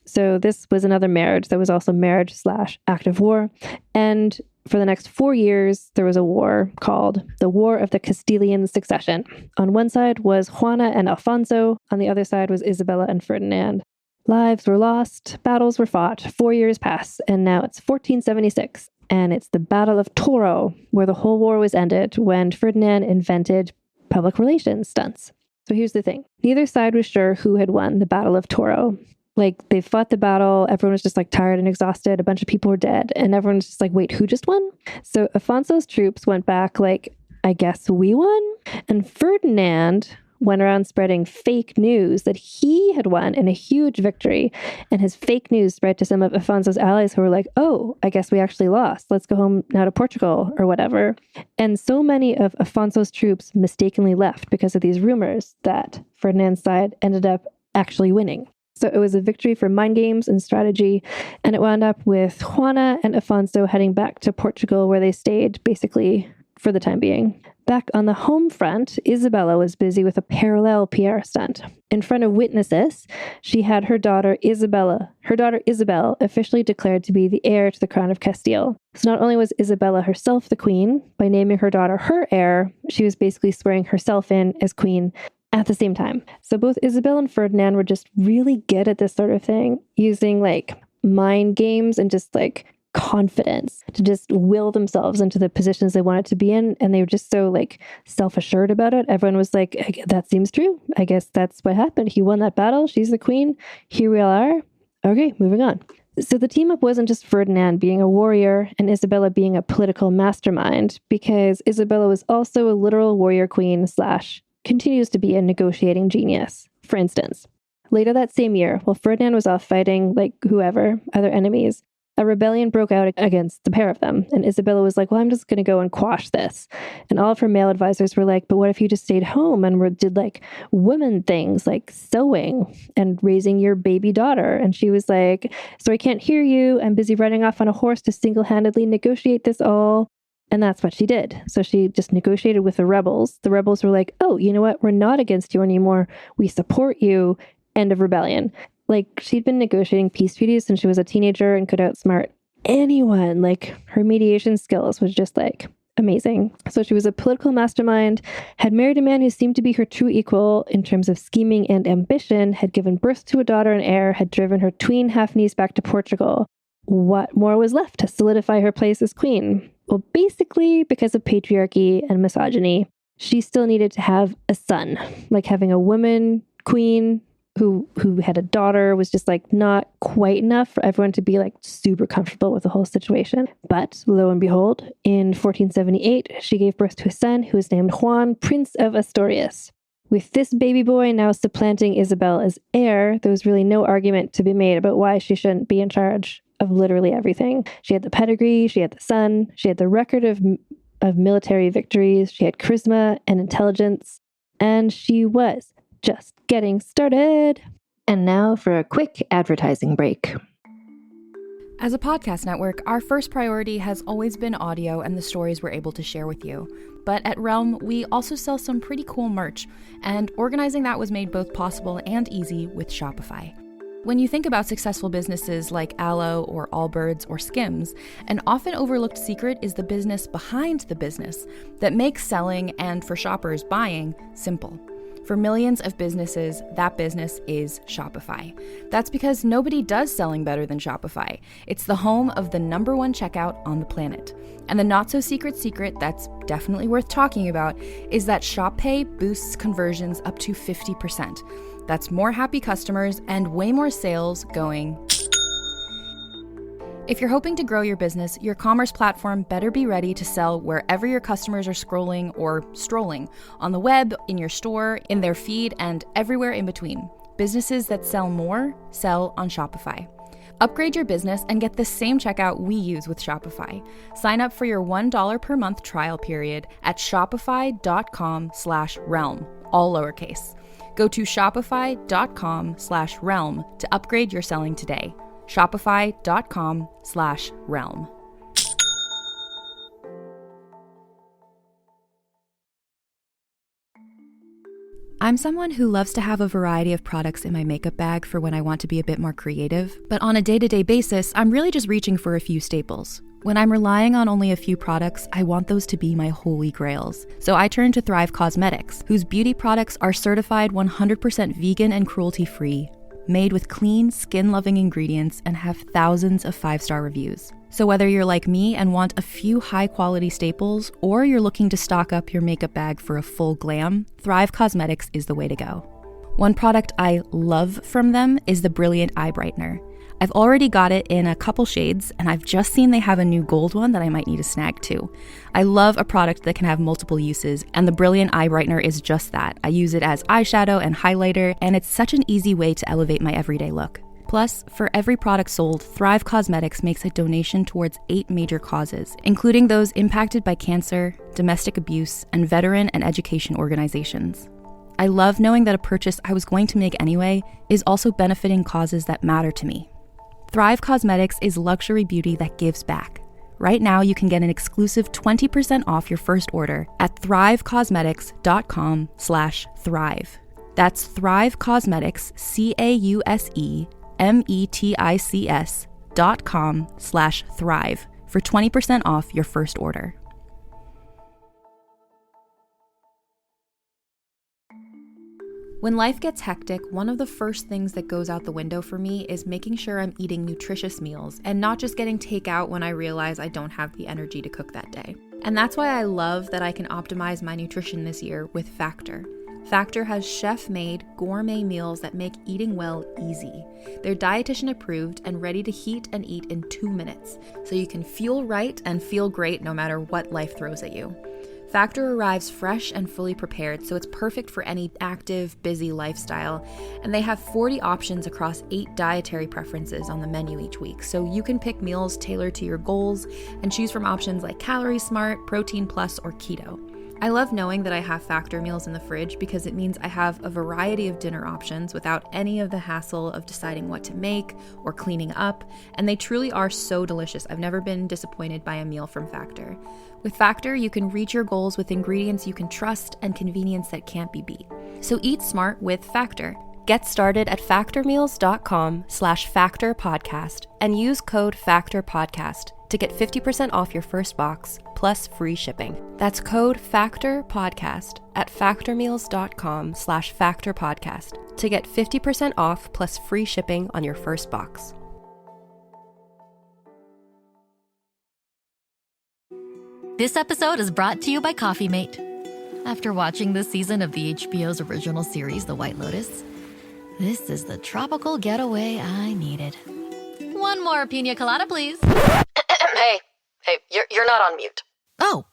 So this was another marriage that was also marriage/act of war. And for the next 4 years, there was a war called the War of the Castilian Succession. On one side was Juana and Afonso. On the other side was Isabella and Ferdinand. Lives were lost, battles were fought, 4 years pass, and now it's 1476. And it's the Battle of Toro, where the whole war was ended when Ferdinand invented public relations stunts. So here's the thing. Neither side was sure who had won the Battle of Toro. They fought the battle, everyone was just tired and exhausted, a bunch of people were dead, and everyone was just wait, who just won? So Afonso's troops went back I guess we won? And Ferdinand went around spreading fake news that he had won in a huge victory, and his fake news spread to some of Afonso's allies who were oh, I guess we actually lost. Let's go home now to Portugal or whatever. And so many of Afonso's troops mistakenly left because of these rumors that Ferdinand's side ended up actually winning. So it was a victory for mind games and strategy, and it wound up with Juana and Afonso heading back to Portugal, where they stayed basically for the time being. Back on the home front, Isabella was busy with a parallel PR stunt. In front of witnesses, she had her daughter Isabel officially declared to be the heir to the crown of Castile. So not only was Isabella herself the queen, by naming her daughter her heir, she was basically swearing herself in as queen at the same time. So both Isabel and Ferdinand were just really good at this sort of thing, using mind games and just confidence to just will themselves into the positions they wanted to be in. And they were just so self-assured about it. Everyone was that seems true. I guess that's what happened. He won that battle. She's the queen. Here we all are. Okay, moving on. So the team up wasn't just Ferdinand being a warrior and Isabella being a political mastermind, because Isabella was also a literal warrior queen / continues to be a negotiating genius. For instance, later that same year, while Ferdinand was off fighting other enemies, A rebellion broke out against the pair of them, and Isabella was like, well, I'm just going to go and quash this. And all of her male advisors were like, but what if you just stayed home and did like women things like sewing and raising your baby daughter? And she was like, so I can't hear you. I'm busy riding off on a horse to single-handedly negotiate this all. And that's what she did. So she just negotiated with the rebels. The rebels were like, oh, you know what? We're not against you anymore. We support you. End of rebellion. Like, she'd been negotiating peace treaties since she was a teenager and could outsmart anyone. Like, her mediation skills was just like amazing. So she was a political mastermind, had married a man who seemed to be her true equal in terms of scheming and ambition, had given birth to a daughter and heir, had driven her tween half-niece back to Portugal. What more was left to solidify her place as queen? Well, basically, because of patriarchy and misogyny, she still needed to have a son. Like, having a woman queen who had a daughter was just like not quite enough for everyone to be like super comfortable with the whole situation. But lo and behold, in 1478, she gave birth to a son who was named Juan, Prince of Asturias. With this baby boy now supplanting Isabel as heir, there was really no argument to be made about why she shouldn't be in charge of literally everything. She had the pedigree, she had the son, she had the record of military victories, she had charisma and intelligence, and she was just getting started. And now for a quick advertising break. As a podcast network, our first priority has always been audio and the stories we're able to share with you. But at Realm, we also sell some pretty cool merch, and organizing that was made both possible and easy with Shopify. When you think about successful businesses like Aloe or Allbirds or Skims, an often overlooked secret is the business behind the business that makes selling and, for shoppers, buying simple. For millions of businesses, that business is Shopify. That's because nobody does selling better than Shopify. It's the home of the #1 checkout on the planet. And the not-so-secret secret that's definitely worth talking about is that Shop Pay boosts conversions up to 50%. That's more happy customers and way more sales going. If you're hoping to grow your business, your commerce platform better be ready to sell wherever your customers are scrolling or strolling, on the web, in your store, in their feed, and everywhere in between. Businesses that sell more sell on Shopify. Upgrade your business and get the same checkout we use with Shopify. Sign up for your $1 per month trial period at shopify.com/realm, all lowercase. Go to shopify.com/realm to upgrade your selling today. Shopify.com/realm. I'm someone who loves to have a variety of products in my makeup bag for when I want to be a bit more creative, but on a day-to-day basis, I'm really just reaching for a few staples. When I'm relying on only a few products, I want those to be my holy grails. So I turn to Thrive Cosmetics, whose beauty products are certified 100% vegan and cruelty-free, made with clean, skin-loving ingredients, and have thousands of 5-star reviews. So whether you're like me and want a few high-quality staples, or you're looking to stock up your makeup bag for a full glam, Thrive Cosmetics is the way to go. One product I love from them is the Brilliant Eye Brightener. I've already got it in a couple shades, and I've just seen they have a new gold one that I might need to snag too. I love a product that can have multiple uses, and the Brilliant Eye Brightener is just that. I use it as eyeshadow and highlighter, and it's such an easy way to elevate my everyday look. Plus, for every product sold, Thrive Cosmetics makes a donation towards 8 major causes, including those impacted by cancer, domestic abuse, and veteran and education organizations. I love knowing that a purchase I was going to make anyway is also benefiting causes that matter to me. Thrive Cosmetics is luxury beauty that gives back. Right now, you can get an exclusive 20% off your first order at thrivecosmetics.com/thrive. That's Thrive Cosmetics, CAUSEMETICS.com/thrive for 20% off your first order. When life gets hectic, one of the first things that goes out the window for me is making sure I'm eating nutritious meals and not just getting takeout when I realize I don't have the energy to cook that day. And that's why I love that I can optimize my nutrition this year with Factor. Factor has chef-made gourmet meals that make eating well easy. They're dietitian approved and ready to heat and eat in 2 minutes, so you can fuel right and feel great no matter what life throws at you. Factor arrives fresh and fully prepared, so it's perfect for any active, busy lifestyle. And they have 40 options across 8 dietary preferences on the menu each week, so you can pick meals tailored to your goals and choose from options like Calorie Smart, Protein Plus, or Keto. I love knowing that I have Factor meals in the fridge because it means I have a variety of dinner options without any of the hassle of deciding what to make or cleaning up, and they truly are so delicious. I've never been disappointed by a meal from Factor. With Factor, you can reach your goals with ingredients you can trust and convenience that can't be beat. So eat smart with Factor. Get started at factormeals.com/factorpodcast and use code FACTORPODCAST to get 50% off your first box plus free shipping. That's code FACTORPODCAST at factormeals.com/factorpodcast to get 50% off plus free shipping on your first box. This episode is brought to you by Coffee Mate. After watching this season of the HBO's original series, The White Lotus, this is the tropical getaway I needed. One more pina colada, please. Hey, you're not on mute. Oh,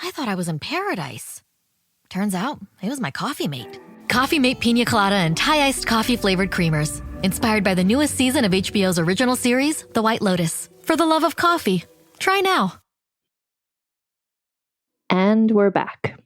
I thought I was in paradise. Turns out it was my Coffee Mate. Coffee Mate pina colada and Thai iced coffee flavored creamers, inspired by the newest season of HBO's original series, The White Lotus. For the love of coffee. Try now. And we're back.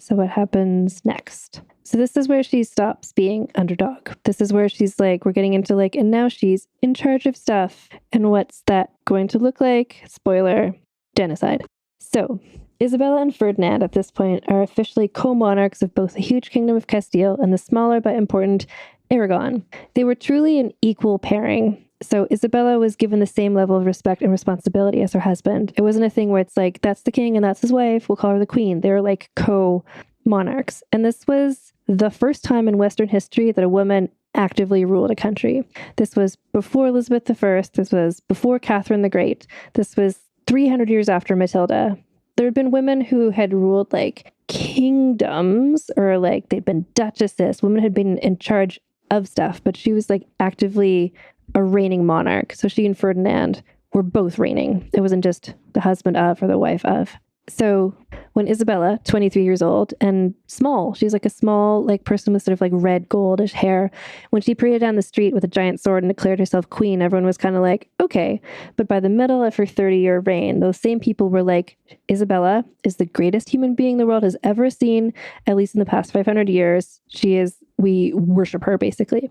So what happens next? So this is where she stops being underdog. This is where she's like, we're getting into like, and now she's in charge of stuff. And what's that going to look like? Spoiler, genocide. So Isabella and Ferdinand at this point are officially co-monarchs of both the huge kingdom of Castile and the smaller but important Aragon. They were truly an equal pairing. So Isabella was given the same level of respect and responsibility as her husband. It wasn't a thing where it's like, that's the king and that's his wife, we'll call her the queen. They were like co-monarchs. And this was the first time in Western history that a woman actively ruled a country. This was before Elizabeth I. This was before Catherine the Great. This was 300 years after Matilda. There had been women who had ruled like kingdoms, or like they'd been duchesses. Women had been in charge of stuff, but she was like actively a reigning monarch. So she and Ferdinand were both reigning. It wasn't just the husband of or the wife of. So when Isabella, 23 years old and small, she's like a small like person with sort of like red goldish hair. When she paraded down the street with a giant sword and declared herself queen, everyone was kind of like, okay. But by the middle of her 30-year reign, those same people were like, Isabella is the greatest human being the world has ever seen, at least in the past 500 years. We worship her basically.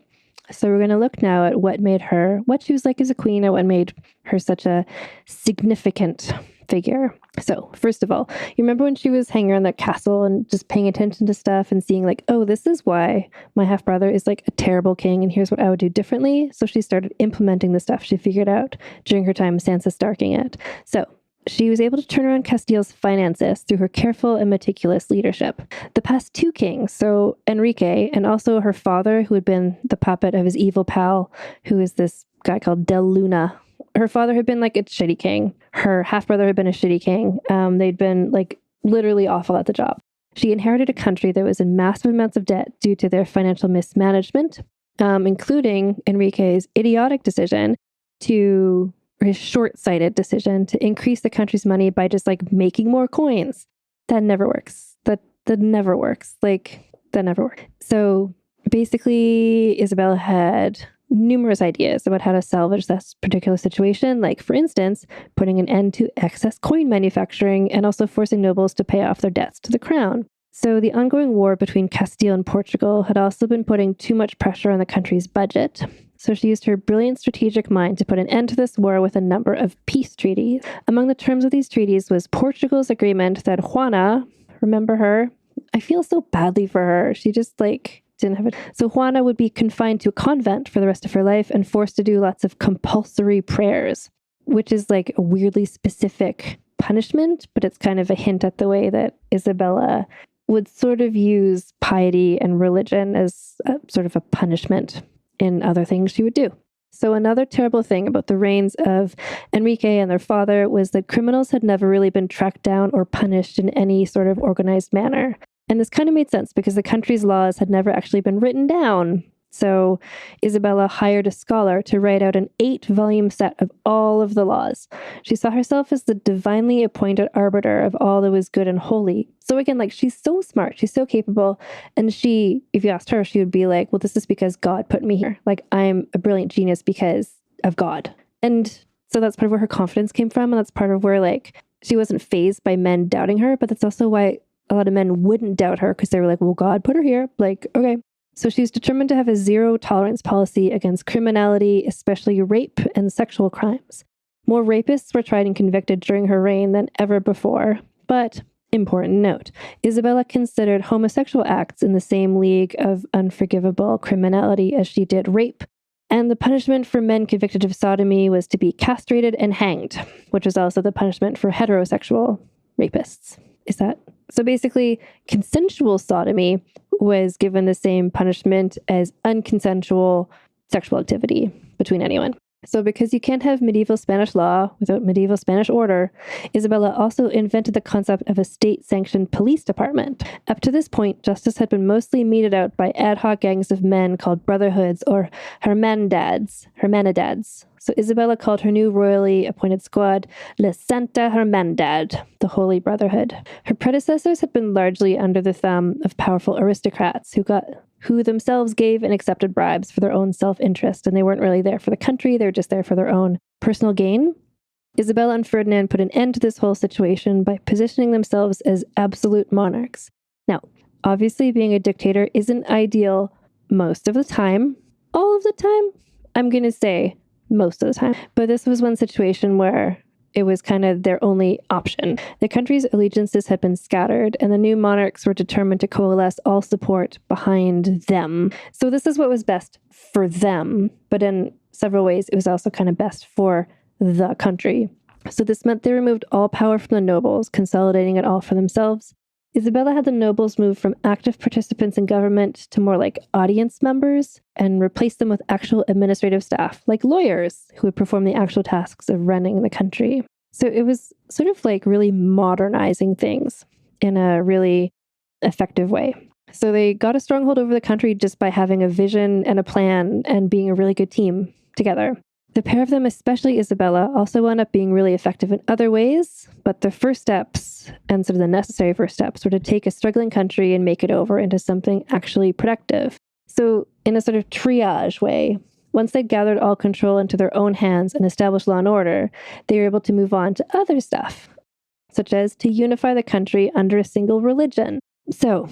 So we're going to look now at what made her, what she was like as a queen, and what made her such a significant figure. So first of all, you remember when she was hanging around that castle and just paying attention to stuff and seeing like, oh, this is why my half-brother is like a terrible king and here's what I would do differently. So she started implementing the stuff she figured out during her time Sansa Starking it. So she was able to turn around Castile's finances through her careful and meticulous leadership. The past two kings, so Enrique and also her father, who had been the puppet of his evil pal, who is this guy called Del Luna. Her father had been like a shitty king. Her half-brother had been a shitty king. They'd been like literally awful at the job. She inherited a country that was in massive amounts of debt due to their financial mismanagement, including Enrique's idiotic decision his short-sighted decision to increase the country's money by just like making more coins. That never works. That never works. Like that never works. So basically Isabella had numerous ideas about how to salvage this particular situation. Like for instance, putting an end to excess coin manufacturing and also forcing nobles to pay off their debts to the crown. So the ongoing war between Castile and Portugal had also been putting too much pressure on the country's budget. So she used her brilliant strategic mind to put an end to this war with a number of peace treaties. Among the terms of these treaties was Portugal's agreement that Juana, remember her? I feel so badly for her. She just like didn't have it. So Juana would be confined to a convent for the rest of her life and forced to do lots of compulsory prayers, which is like a weirdly specific punishment, but it's kind of a hint at the way that Isabella would sort of use piety and religion as a sort of a punishment in other things she would do. So another terrible thing about the reigns of Enrique and their father was that criminals had never really been tracked down or punished in any sort of organized manner. And this kind of made sense because the country's laws had never actually been written down. So Isabella hired a scholar to write out an 8-volume set of all of the laws. She saw herself as the divinely appointed arbiter of all that was good and holy. So again, like, she's so smart, she's so capable. And she, if you asked her, she would be like, well, this is because God put me here. Like, I'm a brilliant genius because of God. And so that's part of where her confidence came from. And that's part of where, like, she wasn't fazed by men doubting her. But that's also why a lot of men wouldn't doubt her, because they were like, well, God put her here. Like, okay. So she's determined to have a zero tolerance policy against criminality, especially rape and sexual crimes. More rapists were tried and convicted during her reign than ever before. But, important note, Isabella considered homosexual acts in the same league of unforgivable criminality as she did rape. And the punishment for men convicted of sodomy was to be castrated and hanged, which was also the punishment for heterosexual rapists. Is that? So basically, consensual sodomy was given the same punishment as unconsensual sexual activity between anyone. So because you can't have medieval Spanish law without medieval Spanish order, Isabella also invented the concept of a state-sanctioned police department. Up to this point, justice had been mostly meted out by ad hoc gangs of men called brotherhoods or hermandades. So Isabella called her new royally appointed squad La Santa Hermandad, the Holy Brotherhood. Her predecessors had been largely under the thumb of powerful aristocrats who themselves gave and accepted bribes for their own self-interest, and they weren't really there for the country, they were just there for their own personal gain. Isabella and Ferdinand put an end to this whole situation by positioning themselves as absolute monarchs. Now, obviously being a dictator isn't ideal most of the time. All of the time? I'm going to say most of the time. But this was one situation where it was kind of their only option. The country's allegiances had been scattered, and the new monarchs were determined to coalesce all support behind them. So this is what was best for them, but in several ways, it was also kind of best for the country. So this meant they removed all power from the nobles, consolidating it all for themselves. Isabella had the nobles move from active participants in government to more like audience members and replaced them with actual administrative staff, like lawyers who would perform the actual tasks of running the country. So it was sort of like really modernizing things in a really effective way. So they got a stronghold over the country just by having a vision and a plan and being a really good team together. The pair of them, especially Isabella, also wound up being really effective in other ways, but the first steps, and sort of the necessary first steps, were to take a struggling country and make it over into something actually productive. So in a sort of triage way, once they'd gathered all control into their own hands and established law and order, they were able to move on to other stuff, such as to unify the country under a single religion. So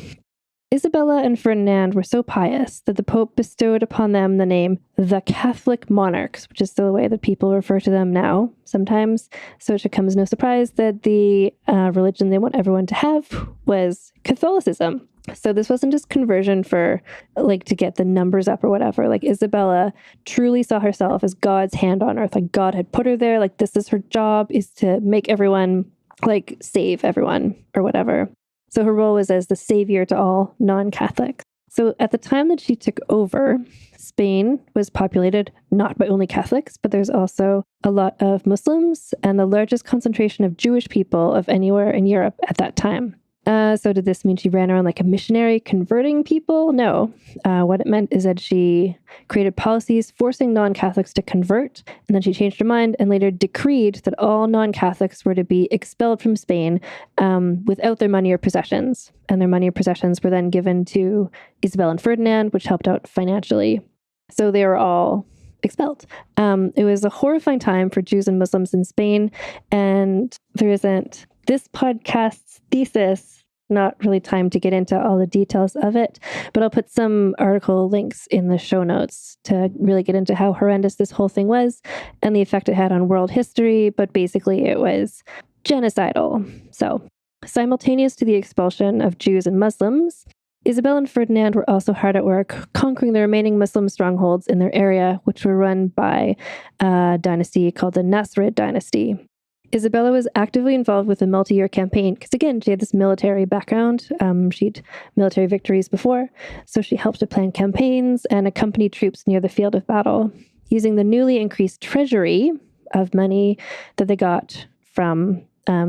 Isabella and Ferdinand were so pious that the Pope bestowed upon them the name the Catholic monarchs, which is still the way that people refer to them now sometimes. So it should come as no surprise that the religion they want everyone to have was Catholicism. So this wasn't just conversion for like to get the numbers up or whatever. Like Isabella truly saw herself as God's hand on earth. Like God had put her there. Like this is her job, is to make everyone, like save everyone or whatever. So her role was as the savior to all non-Catholics. So at the time that she took over, Spain was populated not by only Catholics, but there's also a lot of Muslims and the largest concentration of Jewish people of anywhere in Europe at that time. So did this mean she ran around like a missionary converting people? No. What it meant is that she created policies forcing non-Catholics to convert, and then she changed her mind and later decreed that all non-Catholics were to be expelled from Spain without their money or possessions. And their money or possessions were then given to Isabel and Ferdinand, which helped out financially. So they were all expelled. It was a horrifying time for Jews and Muslims in Spain, and there isn't this podcast's thesis, not really time to get into all the details of it, but I'll put some article links in the show notes to really get into how horrendous this whole thing was and the effect it had on world history, but basically it was genocidal. So, simultaneous to the expulsion of Jews and Muslims, Isabel and Ferdinand were also hard at work conquering the remaining Muslim strongholds in their area, which were run by a dynasty called the Nasrid dynasty. Isabella was actively involved with a multi-year campaign because, again, she had this military background. She'd military victories before, so she helped to plan campaigns and accompany troops near the field of battle, using the newly increased treasury of money that they got from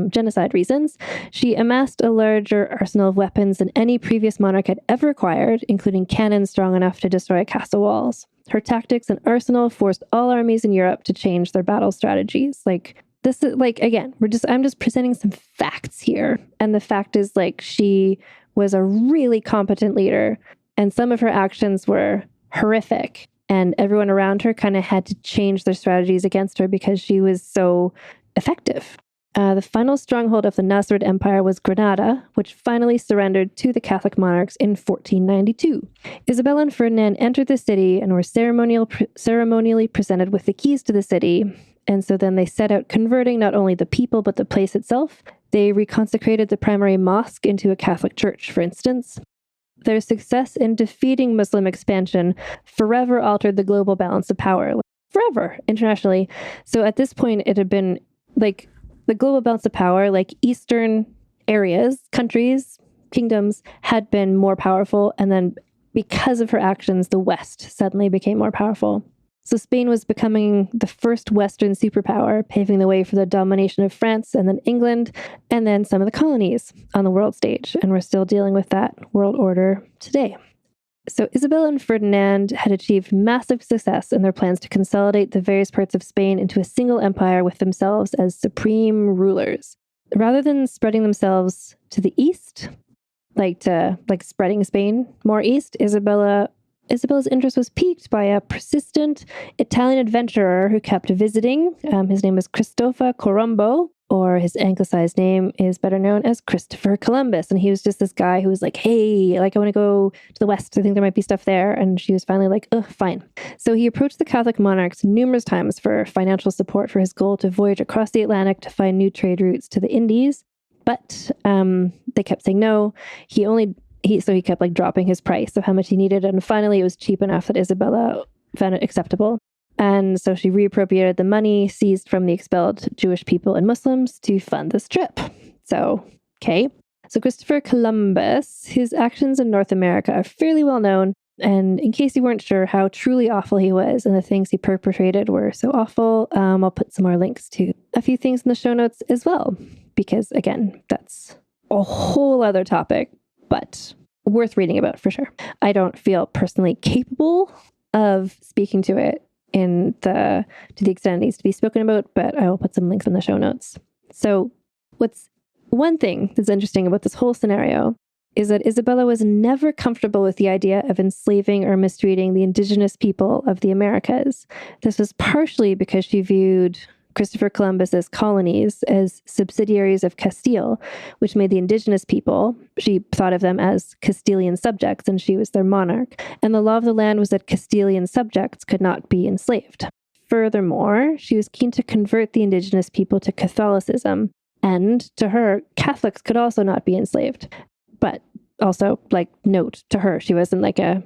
genocide reasons. She amassed a larger arsenal of weapons than any previous monarch had ever acquired, including cannons strong enough to destroy castle walls. Her tactics and arsenal forced all armies in Europe to change their battle strategies. Like, this is like, again, I'm just presenting some facts here. And the fact is, like, she was a really competent leader, and some of her actions were horrific. And everyone around her kind of had to change their strategies against her because she was so effective. The final stronghold of the Nasrid Empire was Granada, which finally surrendered to the Catholic monarchs in 1492. Isabella and Ferdinand entered the city and were ceremonially presented with the keys to the city. And so then they set out converting not only the people, but the place itself. They reconsecrated the primary mosque into a Catholic church, for instance. Their success in defeating Muslim expansion forever altered the global balance of power. Forever, internationally. So at this point, it had been like the global balance of power, like Eastern areas, countries, kingdoms had been more powerful. And then because of her actions, the West suddenly became more powerful. So Spain was becoming the first Western superpower, paving the way for the domination of France and then England, and then some of the colonies on the world stage. And we're still dealing with that world order today. So Isabella and Ferdinand had achieved massive success in their plans to consolidate the various parts of Spain into a single empire with themselves as supreme rulers. Rather than spreading themselves to the east, like spreading Spain more east, Isabella's interest was piqued by a persistent Italian adventurer who kept visiting. His name was Cristoforo Colombo, or his anglicized name is better known as Christopher Columbus. And he was just this guy who was like, hey, like, I want to go to the West. I think there might be stuff there. And she was finally like, oh, fine. So he approached the Catholic monarchs numerous times for financial support for his goal to voyage across the Atlantic to find new trade routes to the Indies. But they kept saying no. So he kept like dropping his price of how much he needed. And finally, it was cheap enough that Isabella found it acceptable. And so she reappropriated the money seized from the expelled Jewish people and Muslims to fund this trip. So, okay. So Christopher Columbus, his actions in North America are fairly well known. And in case you weren't sure how truly awful he was and the things he perpetrated were so awful, I'll put some more links to a few things in the show notes as well. Because again, that's a whole other topic, but worth reading about for sure. I don't feel personally capable of speaking to it to the extent it needs to be spoken about, but I will put some links in the show notes. So what's one thing that's interesting about this whole scenario is that Isabella was never comfortable with the idea of enslaving or mistreating the indigenous people of the Americas. This was partially because she viewed Christopher Columbus's colonies as subsidiaries of Castile, which made the indigenous people, she thought of them as Castilian subjects, and she was their monarch. And the law of the land was that Castilian subjects could not be enslaved. Furthermore, she was keen to convert the indigenous people to Catholicism, and to her, Catholics could also not be enslaved. But also, like, note to her, she wasn't like a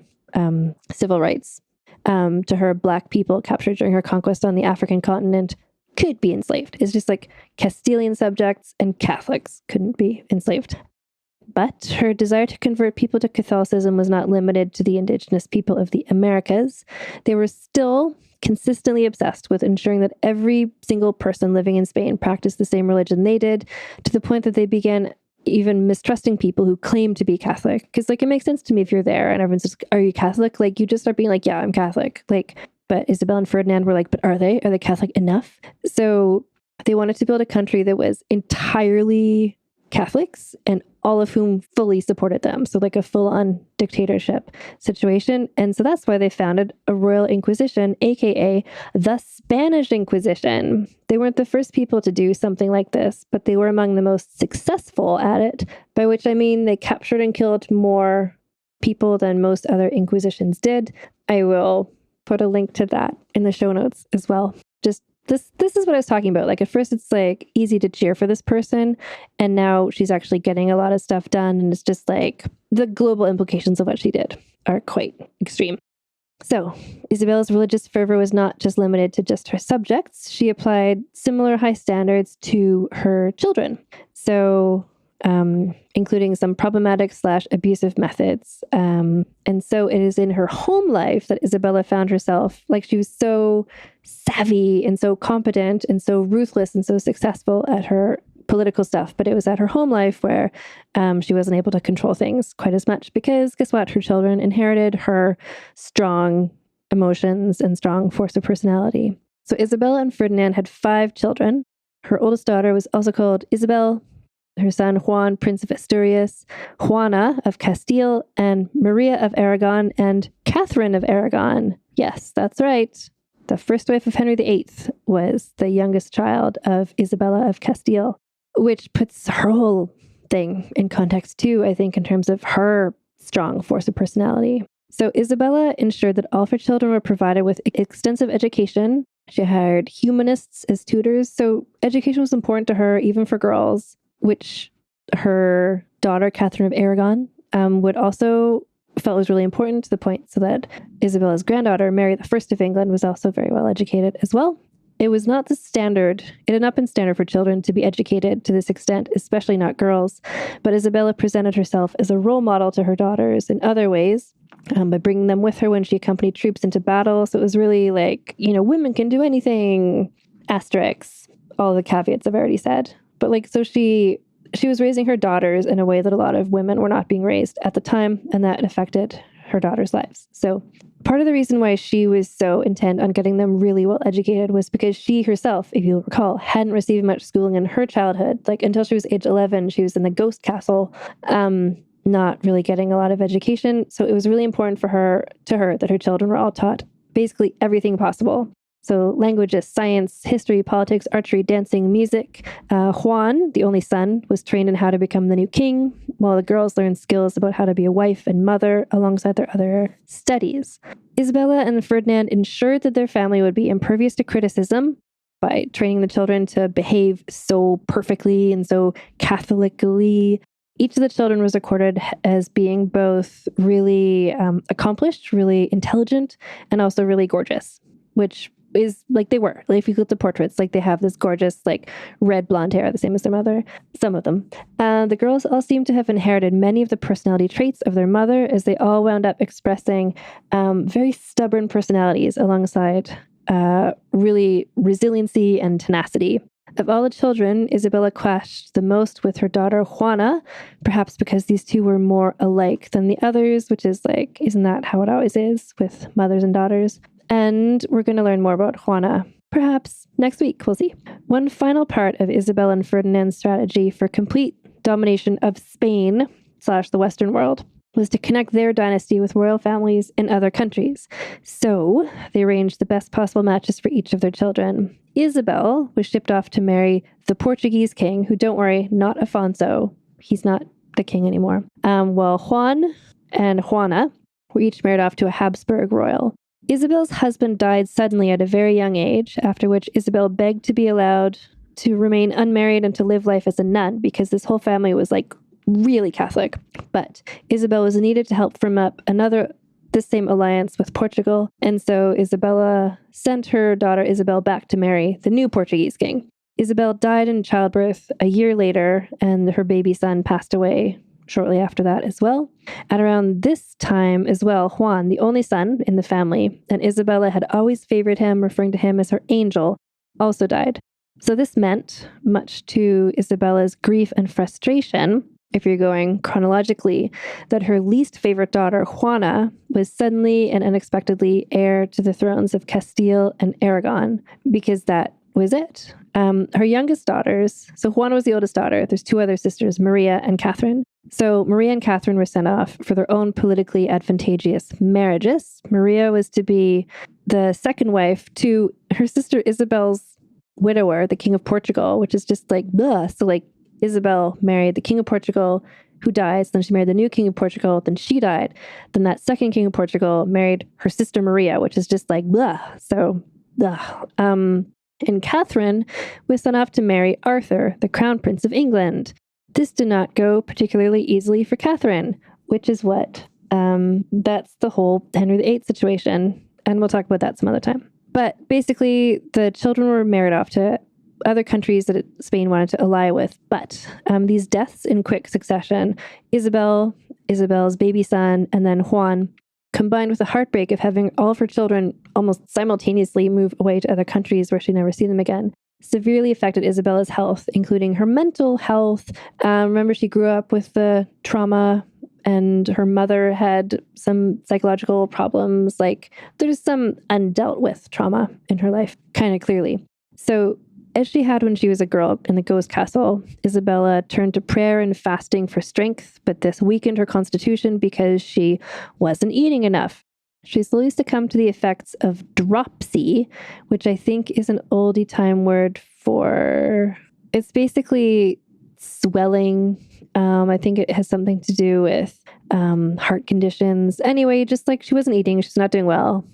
civil rights. To her, Black people captured during her conquest on the African continent could be enslaved. It's just like Castilian subjects and Catholics couldn't be enslaved. But her desire to convert people to Catholicism was not limited to the indigenous people of the Americas. They were still consistently obsessed with ensuring that every single person living in Spain practiced the same religion they did, to the point that they began even mistrusting people who claimed to be Catholic. Because, like, it makes sense to me if you're there and everyone's just, are you Catholic? Like, you just start being like, yeah, I'm Catholic. Like, but Isabella and Ferdinand were like, but are they Catholic enough? So they wanted to build a country that was entirely Catholics and all of whom fully supported them. So like a full-on dictatorship situation. And so that's why they founded a royal inquisition, aka the Spanish Inquisition. They weren't the first people to do something like this, but they were among the most successful at it, by which I mean they captured and killed more people than most other inquisitions did. I will put a link to that in the show notes as well. Just this is what I was talking about. Like, at first it's like easy to cheer for this person, and now she's actually getting a lot of stuff done, and it's just like the global implications of what she did are quite extreme. So Isabella's religious fervor was not just limited to just her subjects. She applied similar high standards to her children. So including some problematic / abusive methods. And so it is in her home life that Isabella found herself, like, she was so savvy and so competent and so ruthless and so successful at her political stuff, but it was at her home life where she wasn't able to control things quite as much because guess what? Her children inherited her strong emotions and strong force of personality. So Isabella and Ferdinand had 5 children. Her oldest daughter was also called Isabel, her son Juan, Prince of Asturias, Juana of Castile, and Maria of Aragon, and Catherine of Aragon. Yes, that's right. The first wife of Henry VIII was the youngest child of Isabella of Castile, which puts her whole thing in context too, I think, in terms of her strong force of personality. So Isabella ensured that all of her children were provided with extensive education. She hired humanists as tutors, so education was important to her, even for girls, which her daughter, Catherine of Aragon, would also felt was really important, to the point so that Isabella's granddaughter, Mary I of England, was also very well educated as well. It was not the standard, it had not been standard for children to be educated to this extent, especially not girls, but Isabella presented herself as a role model to her daughters in other ways, by bringing them with her when she accompanied troops into battle. So it was really like, women can do anything, asterisks, all the caveats I've already said. But so she was raising her daughters in a way that a lot of women were not being raised at the time, and that affected her daughters' lives. So part of the reason why she was so intent on getting them really well educated was because she herself, if you'll recall, hadn't received much schooling in her childhood. Until she was age 11, she was in the ghost castle, not really getting a lot of education. So it was really important to her that her children were all taught basically everything possible. So languages, science, history, politics, archery, dancing, music. Juan, the only son, was trained in how to become the new king, while the girls learned skills about how to be a wife and mother alongside their other studies. Isabella and Ferdinand ensured that their family would be impervious to criticism by training the children to behave so perfectly and so Catholically. Each of the children was recorded as being both really accomplished, really intelligent, and also really gorgeous, which is they were. If you look at the portraits, they have this gorgeous, red blonde hair, the same as their mother, some of them. The girls all seem to have inherited many of the personality traits of their mother, as they all wound up expressing very stubborn personalities alongside really resiliency and tenacity. Of all the children, Isabella clashed the most with her daughter Juana, perhaps because these two were more alike than the others, which is isn't that how it always is with mothers and daughters? And we're going to learn more about Juana, perhaps next week. We'll see. One final part of Isabella and Ferdinand's strategy for complete domination of Spain / the Western world was to connect their dynasty with royal families in other countries. So they arranged the best possible matches for each of their children. Isabel was shipped off to marry the Portuguese king, who, don't worry, not Afonso. He's not the king anymore. While Juan and Juana were each married off to a Habsburg royal. Isabel's husband died suddenly at a very young age, after which Isabel begged to be allowed to remain unmarried and to live life as a nun, because this whole family was really Catholic. But Isabel was needed to help firm up this same alliance with Portugal, and so Isabella sent her daughter Isabel back to marry the new Portuguese king. Isabel died in childbirth a year later, and her baby son passed away shortly after that as well. At around this time as well, Juan, the only son in the family, and Isabella had always favored him, referring to him as her angel, also died. So this meant, much to Isabella's grief and frustration, if you're going chronologically, that her least favorite daughter, Juana, was suddenly and unexpectedly heir to the thrones of Castile and Aragon, because that was it. Her youngest daughters, so Juana was the oldest daughter. There's 2 other sisters, Maria and Catherine. So Maria and Catherine were sent off for their own politically advantageous marriages. Maria was to be the second wife to her sister Isabel's widower, the King of Portugal, which is just blah. So Isabel married the King of Portugal, who dies. Then she married the new King of Portugal. Then she died. Then that second King of Portugal married her sister Maria, which is just blah. So blah. And Catherine was sent off to marry Arthur, the Crown Prince of England. This did not go particularly easily for Catherine, which is what, that's the whole Henry VIII situation. And we'll talk about that some other time. But basically, the children were married off to other countries that Spain wanted to ally with. But these deaths in quick succession, Isabel's baby son, and then Juan, combined with the heartbreak of having all of her children almost simultaneously move away to other countries where she'd never see them again, severely affected Isabella's health, including her mental health. Remember, she grew up with the trauma, and her mother had some psychological problems. Like, there's some undealt with trauma in her life, kind of clearly. So, as she had when she was a girl in the Ghost Castle, Isabella turned to prayer and fasting for strength, but this weakened her constitution because she wasn't eating enough. She slowly succumbed to the effects of dropsy, which I think is an oldie time word for... It's basically swelling. I think it has something to do with heart conditions. Anyway, just like she wasn't eating, she's not doing well.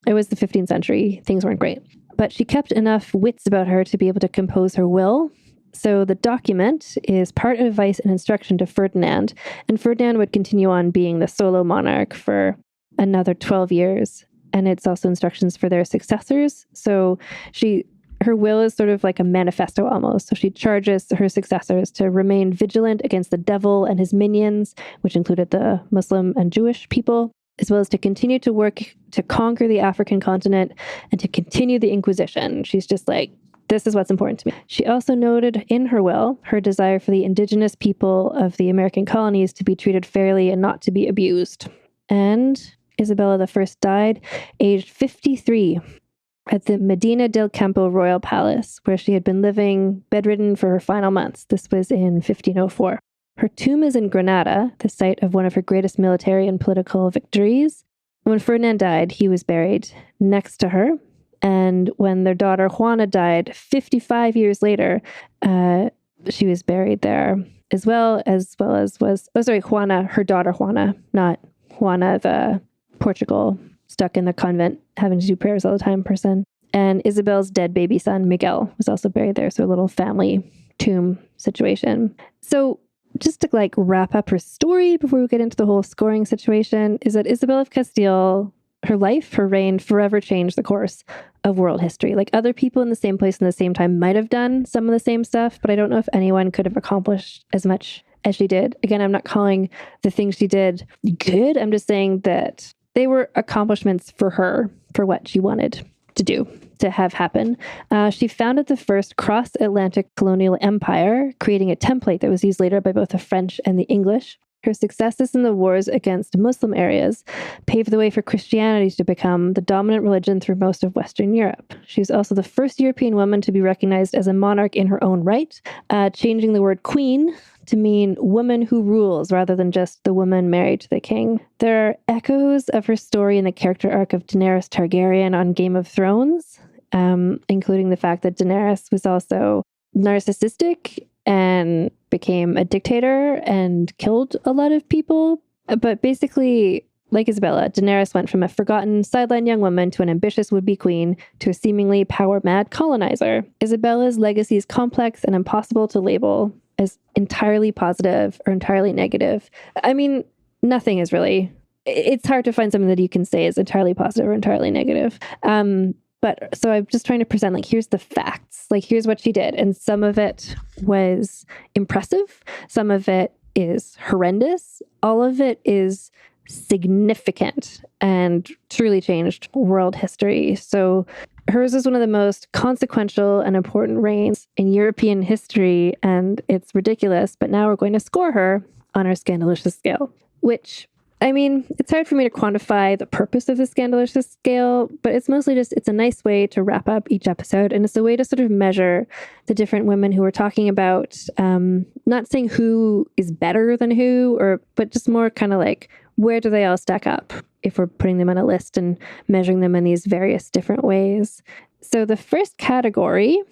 It was the 15th century. Things weren't great. But she kept enough wits about her to be able to compose her will. So the document is part advice and instruction to Ferdinand. And Ferdinand would continue on being the solo monarch for another 12 years. And it's also instructions for their successors. So her will is sort of like a manifesto almost. So she charges her successors to remain vigilant against the devil and his minions, which included the Muslim and Jewish people, as well as to continue to work to conquer the African continent and to continue the Inquisition. She's just like, this is what's important to me. She also noted in her will her desire for the indigenous people of the American colonies to be treated fairly and not to be abused. And Isabella I died aged 53 at the Medina del Campo Royal Palace, where she had been living bedridden for her final months. This was in 1504. Her tomb is in Granada, the site of one of her greatest military and political victories. When Ferdinand died, he was buried next to her. And when their daughter Juana died 55 years later, she was buried there as well as Juana, her daughter Juana, not Juana the Portugal, stuck in the convent, having to do prayers all the time person. And Isabel's dead baby son, Miguel, was also buried there. So a little family tomb situation. So just to like wrap up her story before we get into the whole scoring situation, is that Isabella of Castile, her life, her reign forever changed the course of world history. Like other people in the same place in the same time might have done some of the same stuff, but I don't know if anyone could have accomplished as much as she did. Again, I'm not calling the things she did good. I'm just saying that they were accomplishments for her, for what she wanted to do, to have happen. She founded the first cross-Atlantic colonial empire, creating a template that was used later by both the French and the English. Her successes in the wars against Muslim areas paved the way for Christianity to become the dominant religion through most of Western Europe. She was also the first European woman to be recognized as a monarch in her own right, changing the word queen to mean woman who rules rather than just the woman married to the king. There are echoes of her story in the character arc of Daenerys Targaryen on Game of Thrones, including the fact that Daenerys was also narcissistic and became a dictator and killed a lot of people. But basically, like Isabella, Daenerys went from a forgotten, sidelined young woman to an ambitious would-be queen to a seemingly power-mad colonizer. Isabella's legacy is complex and impossible to label as entirely positive or entirely negative. I mean, nothing is really... It's hard to find something that you can say is entirely positive or entirely negative. But so I'm just trying to present, like, here's the facts. Like, here's what she did. And some of it was impressive. Some of it is horrendous. All of it is significant and truly changed world history. So hers is one of the most consequential and important reigns in European history. And it's ridiculous. But now we're going to score her on our Scandalicious scale, which... I mean, it's hard for me to quantify the purpose of the Scandalicious scale, but it's mostly just, it's a nice way to wrap up each episode. And it's a way to sort of measure the different women who we're talking about, not saying who is better than who, but just more kind of like, where do they all stack up if we're putting them on a list and measuring them in these various different ways. So the first category,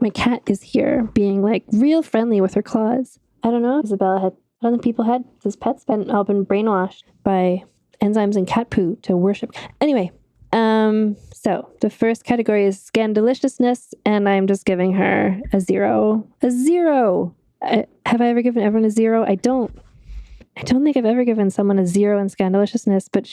my cat is here being like real friendly with her claws. I don't know, Isabella had... I don't think people had, his pets been all been brainwashed by enzymes and cat poo to worship. Anyway, so the first category is scandaliciousness, and I'm just giving her a 0. A 0! Have I ever given everyone a 0? I don't think I've ever given someone a 0 in scandaliciousness, but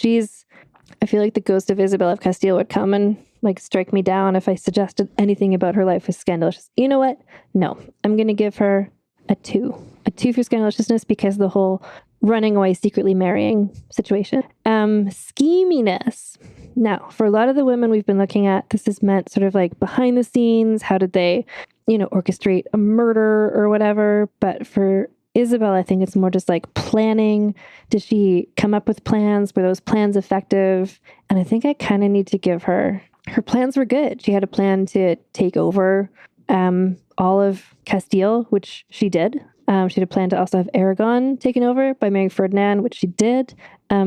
I feel like the ghost of Isabella of Castile would come and like strike me down if I suggested anything about her life was scandalicious. You know what? No, I'm going to give her a 2. A 2 for scandaliciousness because the whole running away, secretly marrying situation. Scheminess. Now, for a lot of the women we've been looking at, this is meant sort of like behind the scenes. How did they, orchestrate a murder or whatever? But for Isabel, I think it's more just like planning. Did she come up with plans? Were those plans effective? And I think I kind of need to give her plans were good. She had a plan to take over all of Castile, which she did. She had a plan to also have Aragon taken over by marrying Ferdinand, which she did.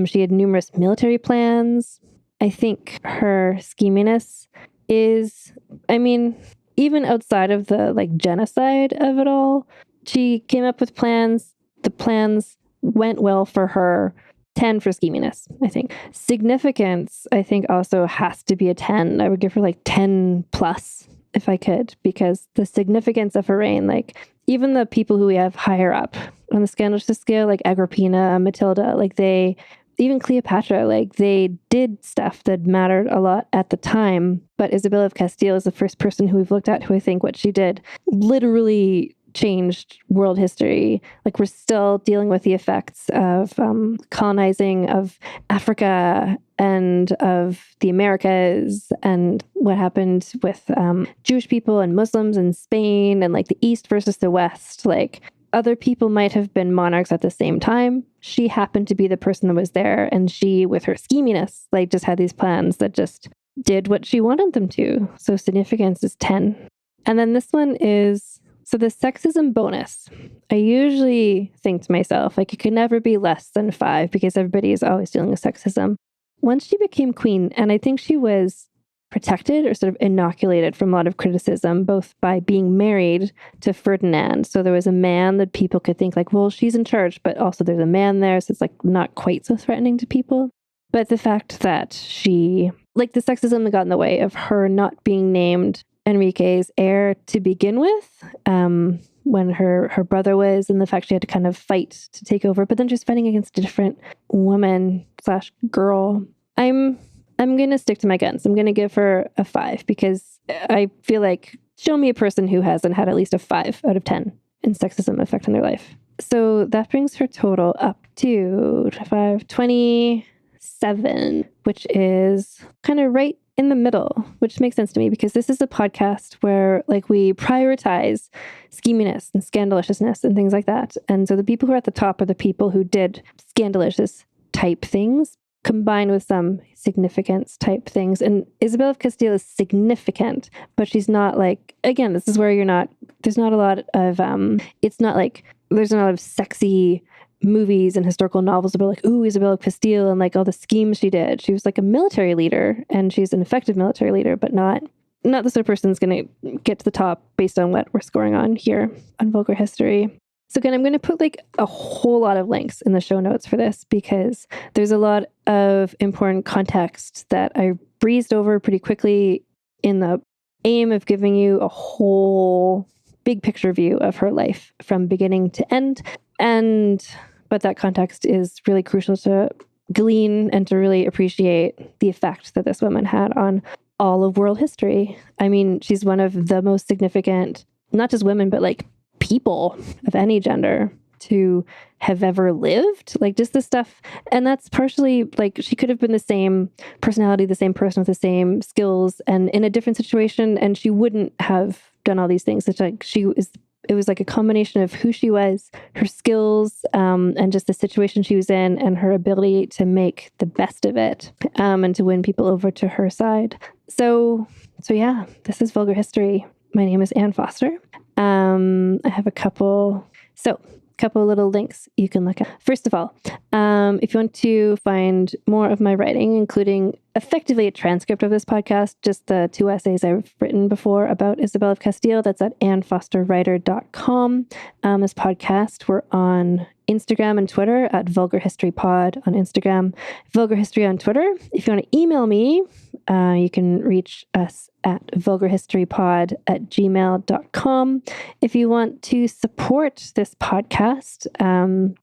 She had numerous military plans. I think her scheminess is, even outside of the like genocide of it all, she came up with plans. The plans went well for her. 10 for scheminess, I think. Significance, I think, also has to be a 10. I would give her like 10 plus if I could, because the significance of her reign, like even the people who we have higher up on the scandalous scale, like Agrippina, Matilda, even Cleopatra, they did stuff that mattered a lot at the time. But Isabella of Castile is the first person who we've looked at who I think what she did literally changed world history. We're still dealing with the effects of colonizing of Africa and of the Americas, and what happened with Jewish people and Muslims in Spain, and the East versus the West. Other people might have been monarchs at the same time. She happened to be the person that was there, and she, with her scheminess, just had these plans that just did what she wanted them to. So significance is 10. And then this one is, so the sexism bonus. I usually think to myself, it could never be less than 5 because everybody is always dealing with sexism. Once she became queen, and I think she was protected or sort of inoculated from a lot of criticism, both by being married to Ferdinand. So there was a man that people could think well, she's in charge, but also there's a man there. So it's not quite so threatening to people. But the fact that she, the sexism that got in the way of her not being named Enrique's heir to begin with, when her brother was, and the fact she had to kind of fight to take over, but then just fighting against a different woman/girl. I'm going to stick to my guns. I'm going to give her a 5 because I feel show me a person who hasn't had at least a 5 out of 10 in sexism affecting their life. So that brings her total up to 27, which is kind of right in the middle, which makes sense to me because this is a podcast where we prioritize scheminess and scandaliciousness and things like that. And so the people who are at the top are the people who did scandalicious type things combined with some significance type things. And Isabella of Castile is significant, but she's not again, this is where there's not a lot of, it's not there's not a lot of sexy movies and historical novels about ooh, Isabella of Castile and all the schemes she did. She was a military leader, and she's an effective military leader, but not the sort of person that's going to get to the top based on what we're scoring on here on Vulgar History. So again, I'm going to put a whole lot of links in the show notes for this because there's a lot of important context that I breezed over pretty quickly in the aim of giving you a whole big picture view of her life from beginning to end. But that context is really crucial to glean and to really appreciate the effect that this woman had on all of world history. I mean, she's one of the most significant, not just women, but people of any gender to have ever lived. Just this stuff. And that's partially she could have been the same personality, the same person with the same skills and in a different situation, and she wouldn't have done all these things. It's it was a combination of who she was, her skills, and just the situation she was in, and her ability to make the best of it, and to win people over to her side. So yeah, this is Vulgar History. My name is Anne Foster. I have a couple little links you can look at. First of all, if you want to find more of my writing, including effectively a transcript of this podcast, just the 2 essays I've written before about Isabella of Castile, that's at annefosterwriter.com. This podcast, we're on Instagram and Twitter at Vulgar History Pod on Instagram, Vulgar History on Twitter. If you want to email me, you can reach us at vulgarhistorypod@gmail.com. If you want to support this podcast, I'm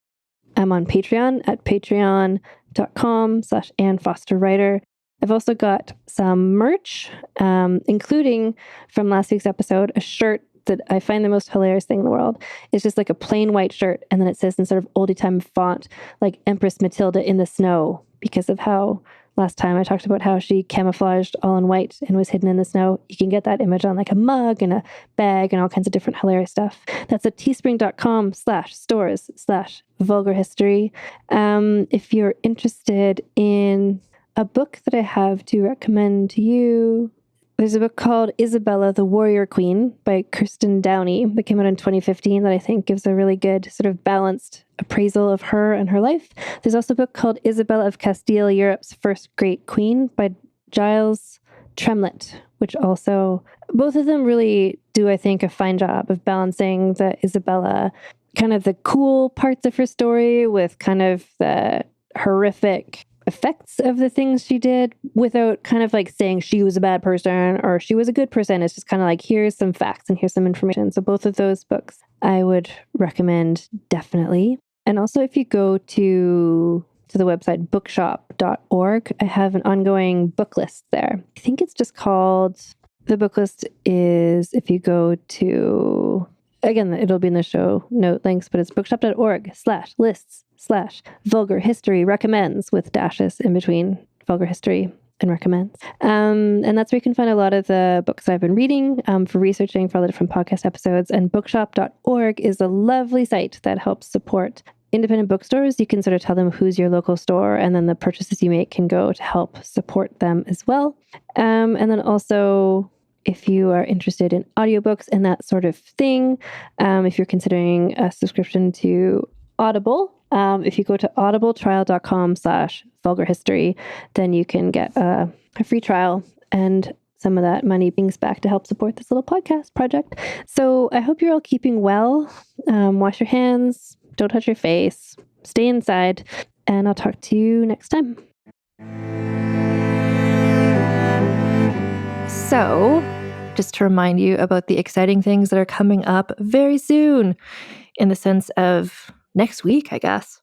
on Patreon at patreon.com/AnneFosterWriter. I've also got some merch, including from last week's episode, a shirt that I find the most hilarious thing in the world is just like a plain white shirt. And then it says in sort of oldie time font, like Empress Matilda in the snow, because of how last time I talked about how she camouflaged all in white and was hidden in the snow. You can get that image on like a mug and a bag and all kinds of different hilarious stuff. That's at teespring.com/stores/vulgar history. If you're interested in a book that I have to recommend to you, there's a book called Isabella, the Warrior Queen by Kirsten Downey that came out in 2015 that I think gives a really good sort of balanced appraisal of her and her life. There's also a book called Isabella of Castile, Europe's First Great Queen by Giles Tremlett, which also, both of them really do, I think, a fine job of balancing the Isabella, kind of the cool parts of her story with kind of the horrific effects of the things she did without kind of like saying she was a bad person or she was a good person. It's just kind of like, here's some facts and here's some information. So both of those books I would recommend definitely. And also if you go to the website bookshop.org, I have an ongoing book list there. I think it's just called, the book list is, if you go to, again, it'll be in the show note links, but it's bookshop.org/lists/vulgar history recommends with dashes in between vulgar history and recommends. And that's where you can find a lot of the books I've been reading for researching for all the different podcast episodes. And bookshop.org is a lovely site that helps support independent bookstores. You can sort of tell them who's your local store, and then the purchases you make can go to help support them as well. And then also, if you are interested in audiobooks and that sort of thing, if you're considering a subscription to Audible, if you go to audibletrial.com/vulgar history, then you can get a free trial, and some of that money brings back to help support this little podcast project. So I hope you're all keeping well. Wash your hands, don't touch your face, stay inside, and I'll talk to you next time. So, just to remind you about the exciting things that are coming up very soon, in the sense of next week, I guess.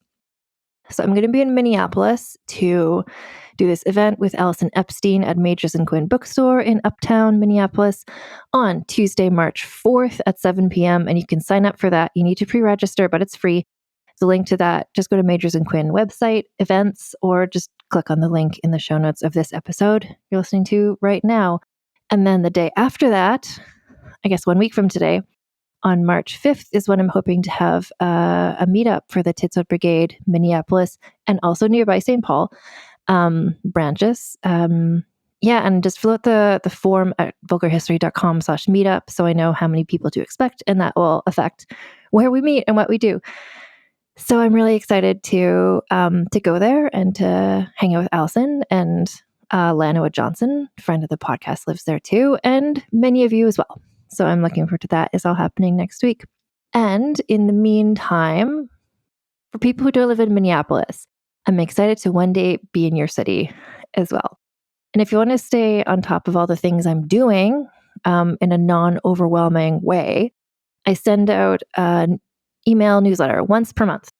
So I'm going to be in Minneapolis to do this event with Allison Epstein at Majors and Quinn Bookstore in Uptown Minneapolis on Tuesday, March 4th at 7 p.m. And you can sign up for that. You need to pre-register, but it's free. The link to that, just go to Majors and Quinn website, events, or just click on the link in the show notes of this episode you're listening to right now. And then the day after that, I guess 1 week from today, on March 5th is when I'm hoping to have a meetup for the Tits Out Brigade Minneapolis and also nearby St. Paul branches. And just fill out the form at vulgarhistory.com/meetup so I know how many people to expect, and that will affect where we meet and what we do. So I'm really excited to go there and to hang out with Allison, and Lanoa Johnson, friend of the podcast, lives there too, and many of you as well. So I'm looking forward to that. It's all happening next week. And in the meantime, for people who don't live in Minneapolis, I'm excited to one day be in your city as well. And if you want to stay on top of all the things I'm doing in a non-overwhelming way, I send out an email newsletter once per month.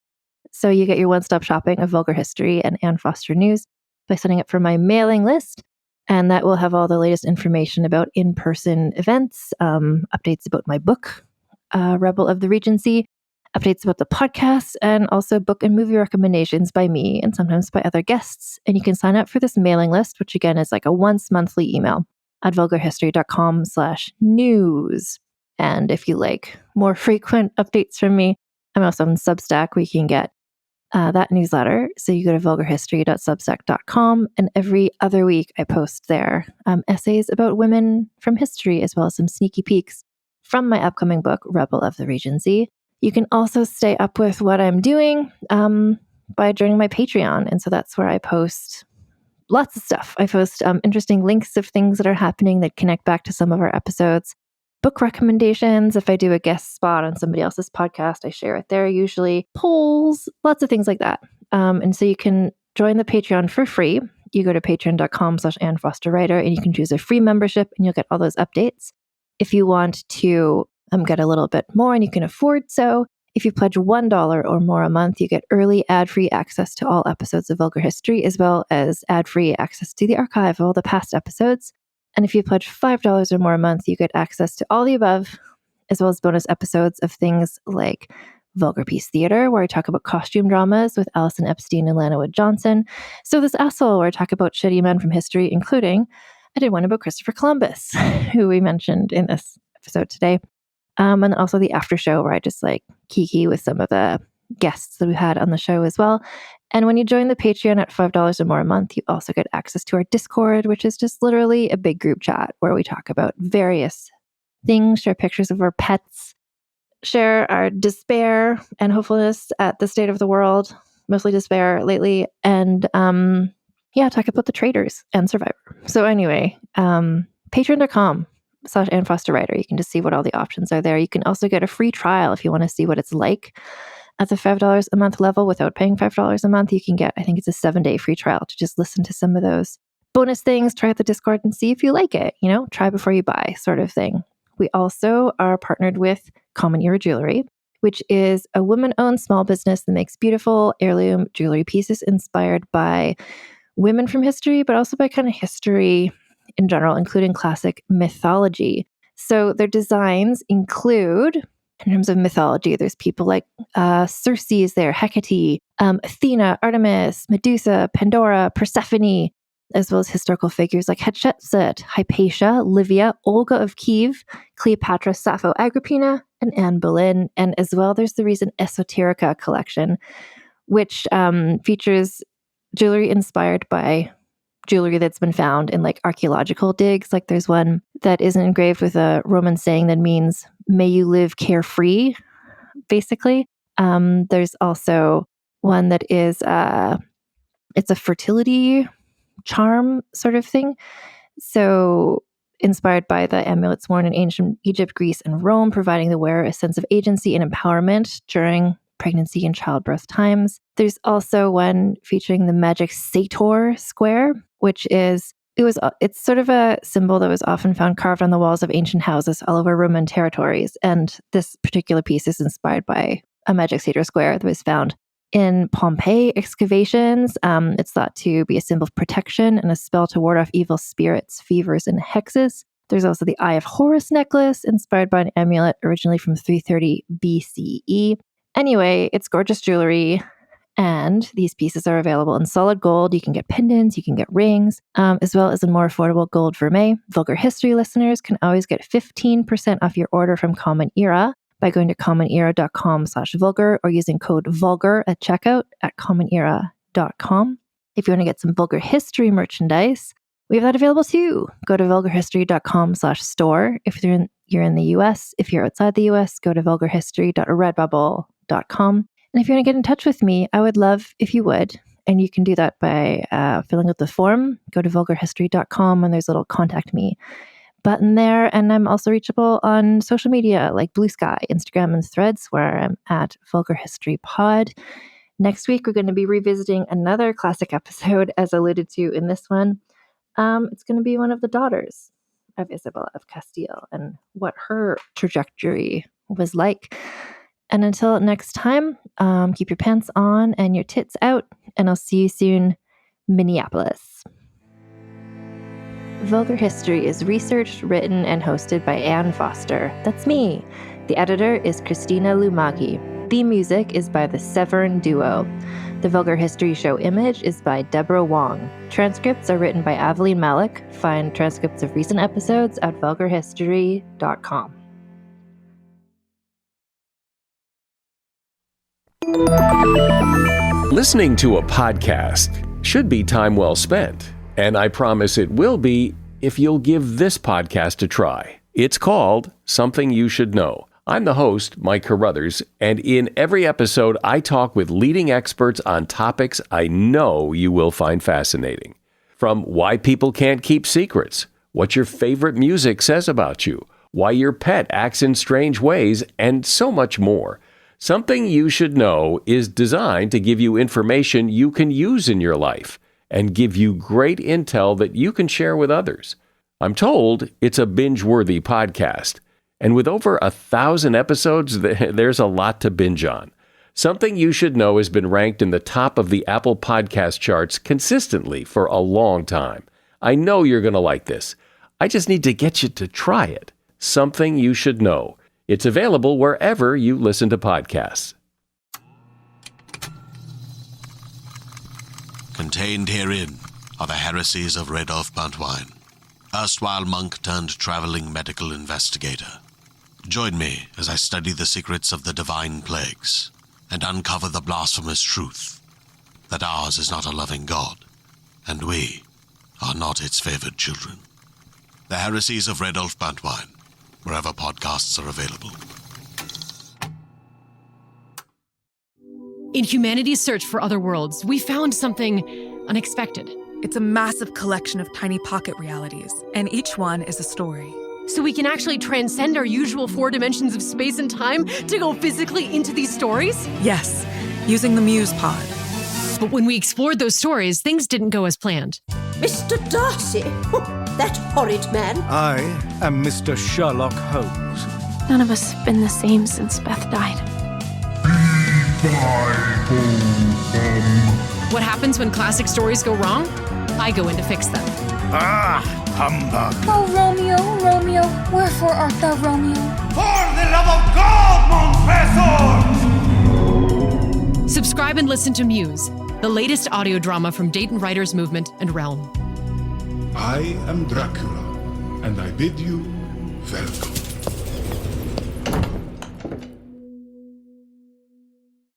So you get your one-stop shopping of vulgar history and Anne Foster news by signing up for my mailing list. And that will have all the latest information about in-person events, updates about my book, Rebel of the Regency, updates about the podcast, and also book and movie recommendations by me and sometimes by other guests. And you can sign up for this mailing list, which again is like a once monthly email at vulgarhistory.com/news. And if you like more frequent updates from me, I'm also on Substack where you can get that newsletter. So you go to vulgarhistory.substack.com, and every other week I post there essays about women from history, as well as some sneaky peeks from my upcoming book, Rebel of the Regency. You can also stay up with what I'm doing by joining my Patreon. And so that's where I post lots of stuff. I post interesting links of things that are happening that connect back to some of our episodes. Book recommendations. If I do a guest spot on somebody else's podcast, I share it there usually. Polls, lots of things like that. And so you can join the Patreon for free. You go to patreon.com/AnnFosterWriter and you can choose a free membership and you'll get all those updates. If you want to get a little bit more and you can afford so, if you pledge $1 or more a month, you get early ad-free access to all episodes of Vulgar History, as well as ad-free access to the archive of all the past episodes. And if you pledge $5 or more a month, you get access to all the above as well as bonus episodes of things like Vulgar Piece Theater, where I talk about costume dramas with Alison Epstein and Lana Wood Johnson. So This Asshole, where I talk about shitty men from history, including I did one about Christopher Columbus, who we mentioned in this episode today. And also the after show, where I just like kiki with some of the guests that we had on the show as well. And when you join the Patreon at $5 or more a month, you also get access to our Discord, which is just literally a big group chat where we talk about various things, share pictures of our pets, share our despair and hopefulness at the state of the world, mostly despair lately, and talk about the Traitors and Survivor. So anyway, patreon.com/Ann Foster Writer. You can just see what all the options are there. You can also get a free trial if you want to see what it's like at the $5 a month level without paying $5 a month. You can get, I think it's a 7-day free trial to just listen to some of those bonus things, try out the Discord and see if you like it, try before you buy sort of thing. We also are partnered with Common Era Jewelry, which is a woman-owned small business that makes beautiful heirloom jewelry pieces inspired by women from history, but also by kind of history in general, including classic mythology. So their designs include, in terms of mythology, there's people like Circe is there, Hecate, Athena, Artemis, Medusa, Pandora, Persephone, as well as historical figures like Hatshepsut, Hypatia, Livia, Olga of Kiev, Cleopatra, Sappho, Agrippina, and Anne Boleyn. And as well, there's the recent Esoterica collection, which features jewelry inspired by jewelry that's been found in like archaeological digs. Like there's one that is engraved with a Roman saying that means, may you live carefree, basically. There's also one that is, it's a fertility charm sort of thing. So inspired by the amulets worn in ancient Egypt, Greece, and Rome, providing the wearer a sense of agency and empowerment during pregnancy and childbirth times. There's also one featuring the magic sator square, which is, it's sort of a symbol that was often found carved on the walls of ancient houses all over Roman territories. And this particular piece is inspired by a magic sator square that was found in Pompeii excavations. It's thought to be a symbol of protection and a spell to ward off evil spirits, fevers, and hexes. There's also the Eye of Horus necklace, inspired by an amulet originally from 330 BCE. Anyway, it's gorgeous jewelry, and these pieces are available in solid gold. You can get pendants, you can get rings, as well as in more affordable gold vermeil. Vulgar History listeners can always get 15% off your order from Common Era by going to commonera.com/vulgar or using code VULGAR at checkout at commonera.com. If you want to get some Vulgar History merchandise, we have that available too. Go to vulgarhistory.com/store if you're in the US. If you're outside the US, go to vulgarhistory.redbubble.com. And if you want to get in touch with me, I would love if you would. And you can do that by filling out the form. Go to vulgarhistory.com and there's a little contact me button there. And I'm also reachable on social media like Blue Sky, Instagram, and Threads, where I'm at Vulgar History Pod. Next week, we're going to be revisiting another classic episode, as alluded to in this one. It's going to be one of the daughters of Isabella of Castile and what her trajectory was like. And until next time, keep your pants on and your tits out, and I'll see you soon, Minneapolis. Vulgar History is researched, written, and hosted by Ann Foster. That's me. The editor is Christina Lumagi. Theme music is by the Severn Duo. The Vulgar History Show image is by Deborah Wong. Transcripts are written by Aveline Malik. Find transcripts of recent episodes at vulgarhistory.com. Listening to a podcast should be time well spent, and I promise it will be if you'll give this podcast a try. It's called Something You Should Know. I'm the host, Mike Carruthers, and in every episode, I talk with leading experts on topics I know you will find fascinating. From why people can't keep secrets, what your favorite music says about you, why your pet acts in strange ways, and so much more. Something You Should Know is designed to give you information you can use in your life and give you great intel that you can share with others. I'm told it's a binge-worthy podcast. And with over 1,000 episodes, there's a lot to binge on. Something You Should Know has been ranked in the top of the Apple Podcast charts consistently for a long time. I know you're going to like this. I just need to get you to try it. Something You Should Know. It's available wherever you listen to podcasts. Contained herein are the heresies of Redolf Buntwine, erstwhile monk turned traveling medical investigator. Join me as I study the secrets of the divine plagues and uncover the blasphemous truth that ours is not a loving God, and we are not its favored children. The heresies of Redolf Buntwine, wherever podcasts are available. In humanity's search for other worlds, we found something unexpected. It's a massive collection of tiny pocket realities, and each one is a story. So we can actually transcend our usual 4 dimensions of space and time to go physically into these stories? Yes, using the Muse Pod. But when we explored those stories, things didn't go as planned. Mr. Darcy? That horrid man? I am Mr. Sherlock Holmes. None of us have been the same since Beth died. What happens when classic stories go wrong? I go in to fix them. Ah, humbug. Oh, Romeo, Romeo, wherefore art thou Romeo? For the love of God, Montresor! Subscribe and listen to Muse, the latest audio drama from Dayton Writers Movement and Realm. I am Dracula, and I bid you welcome.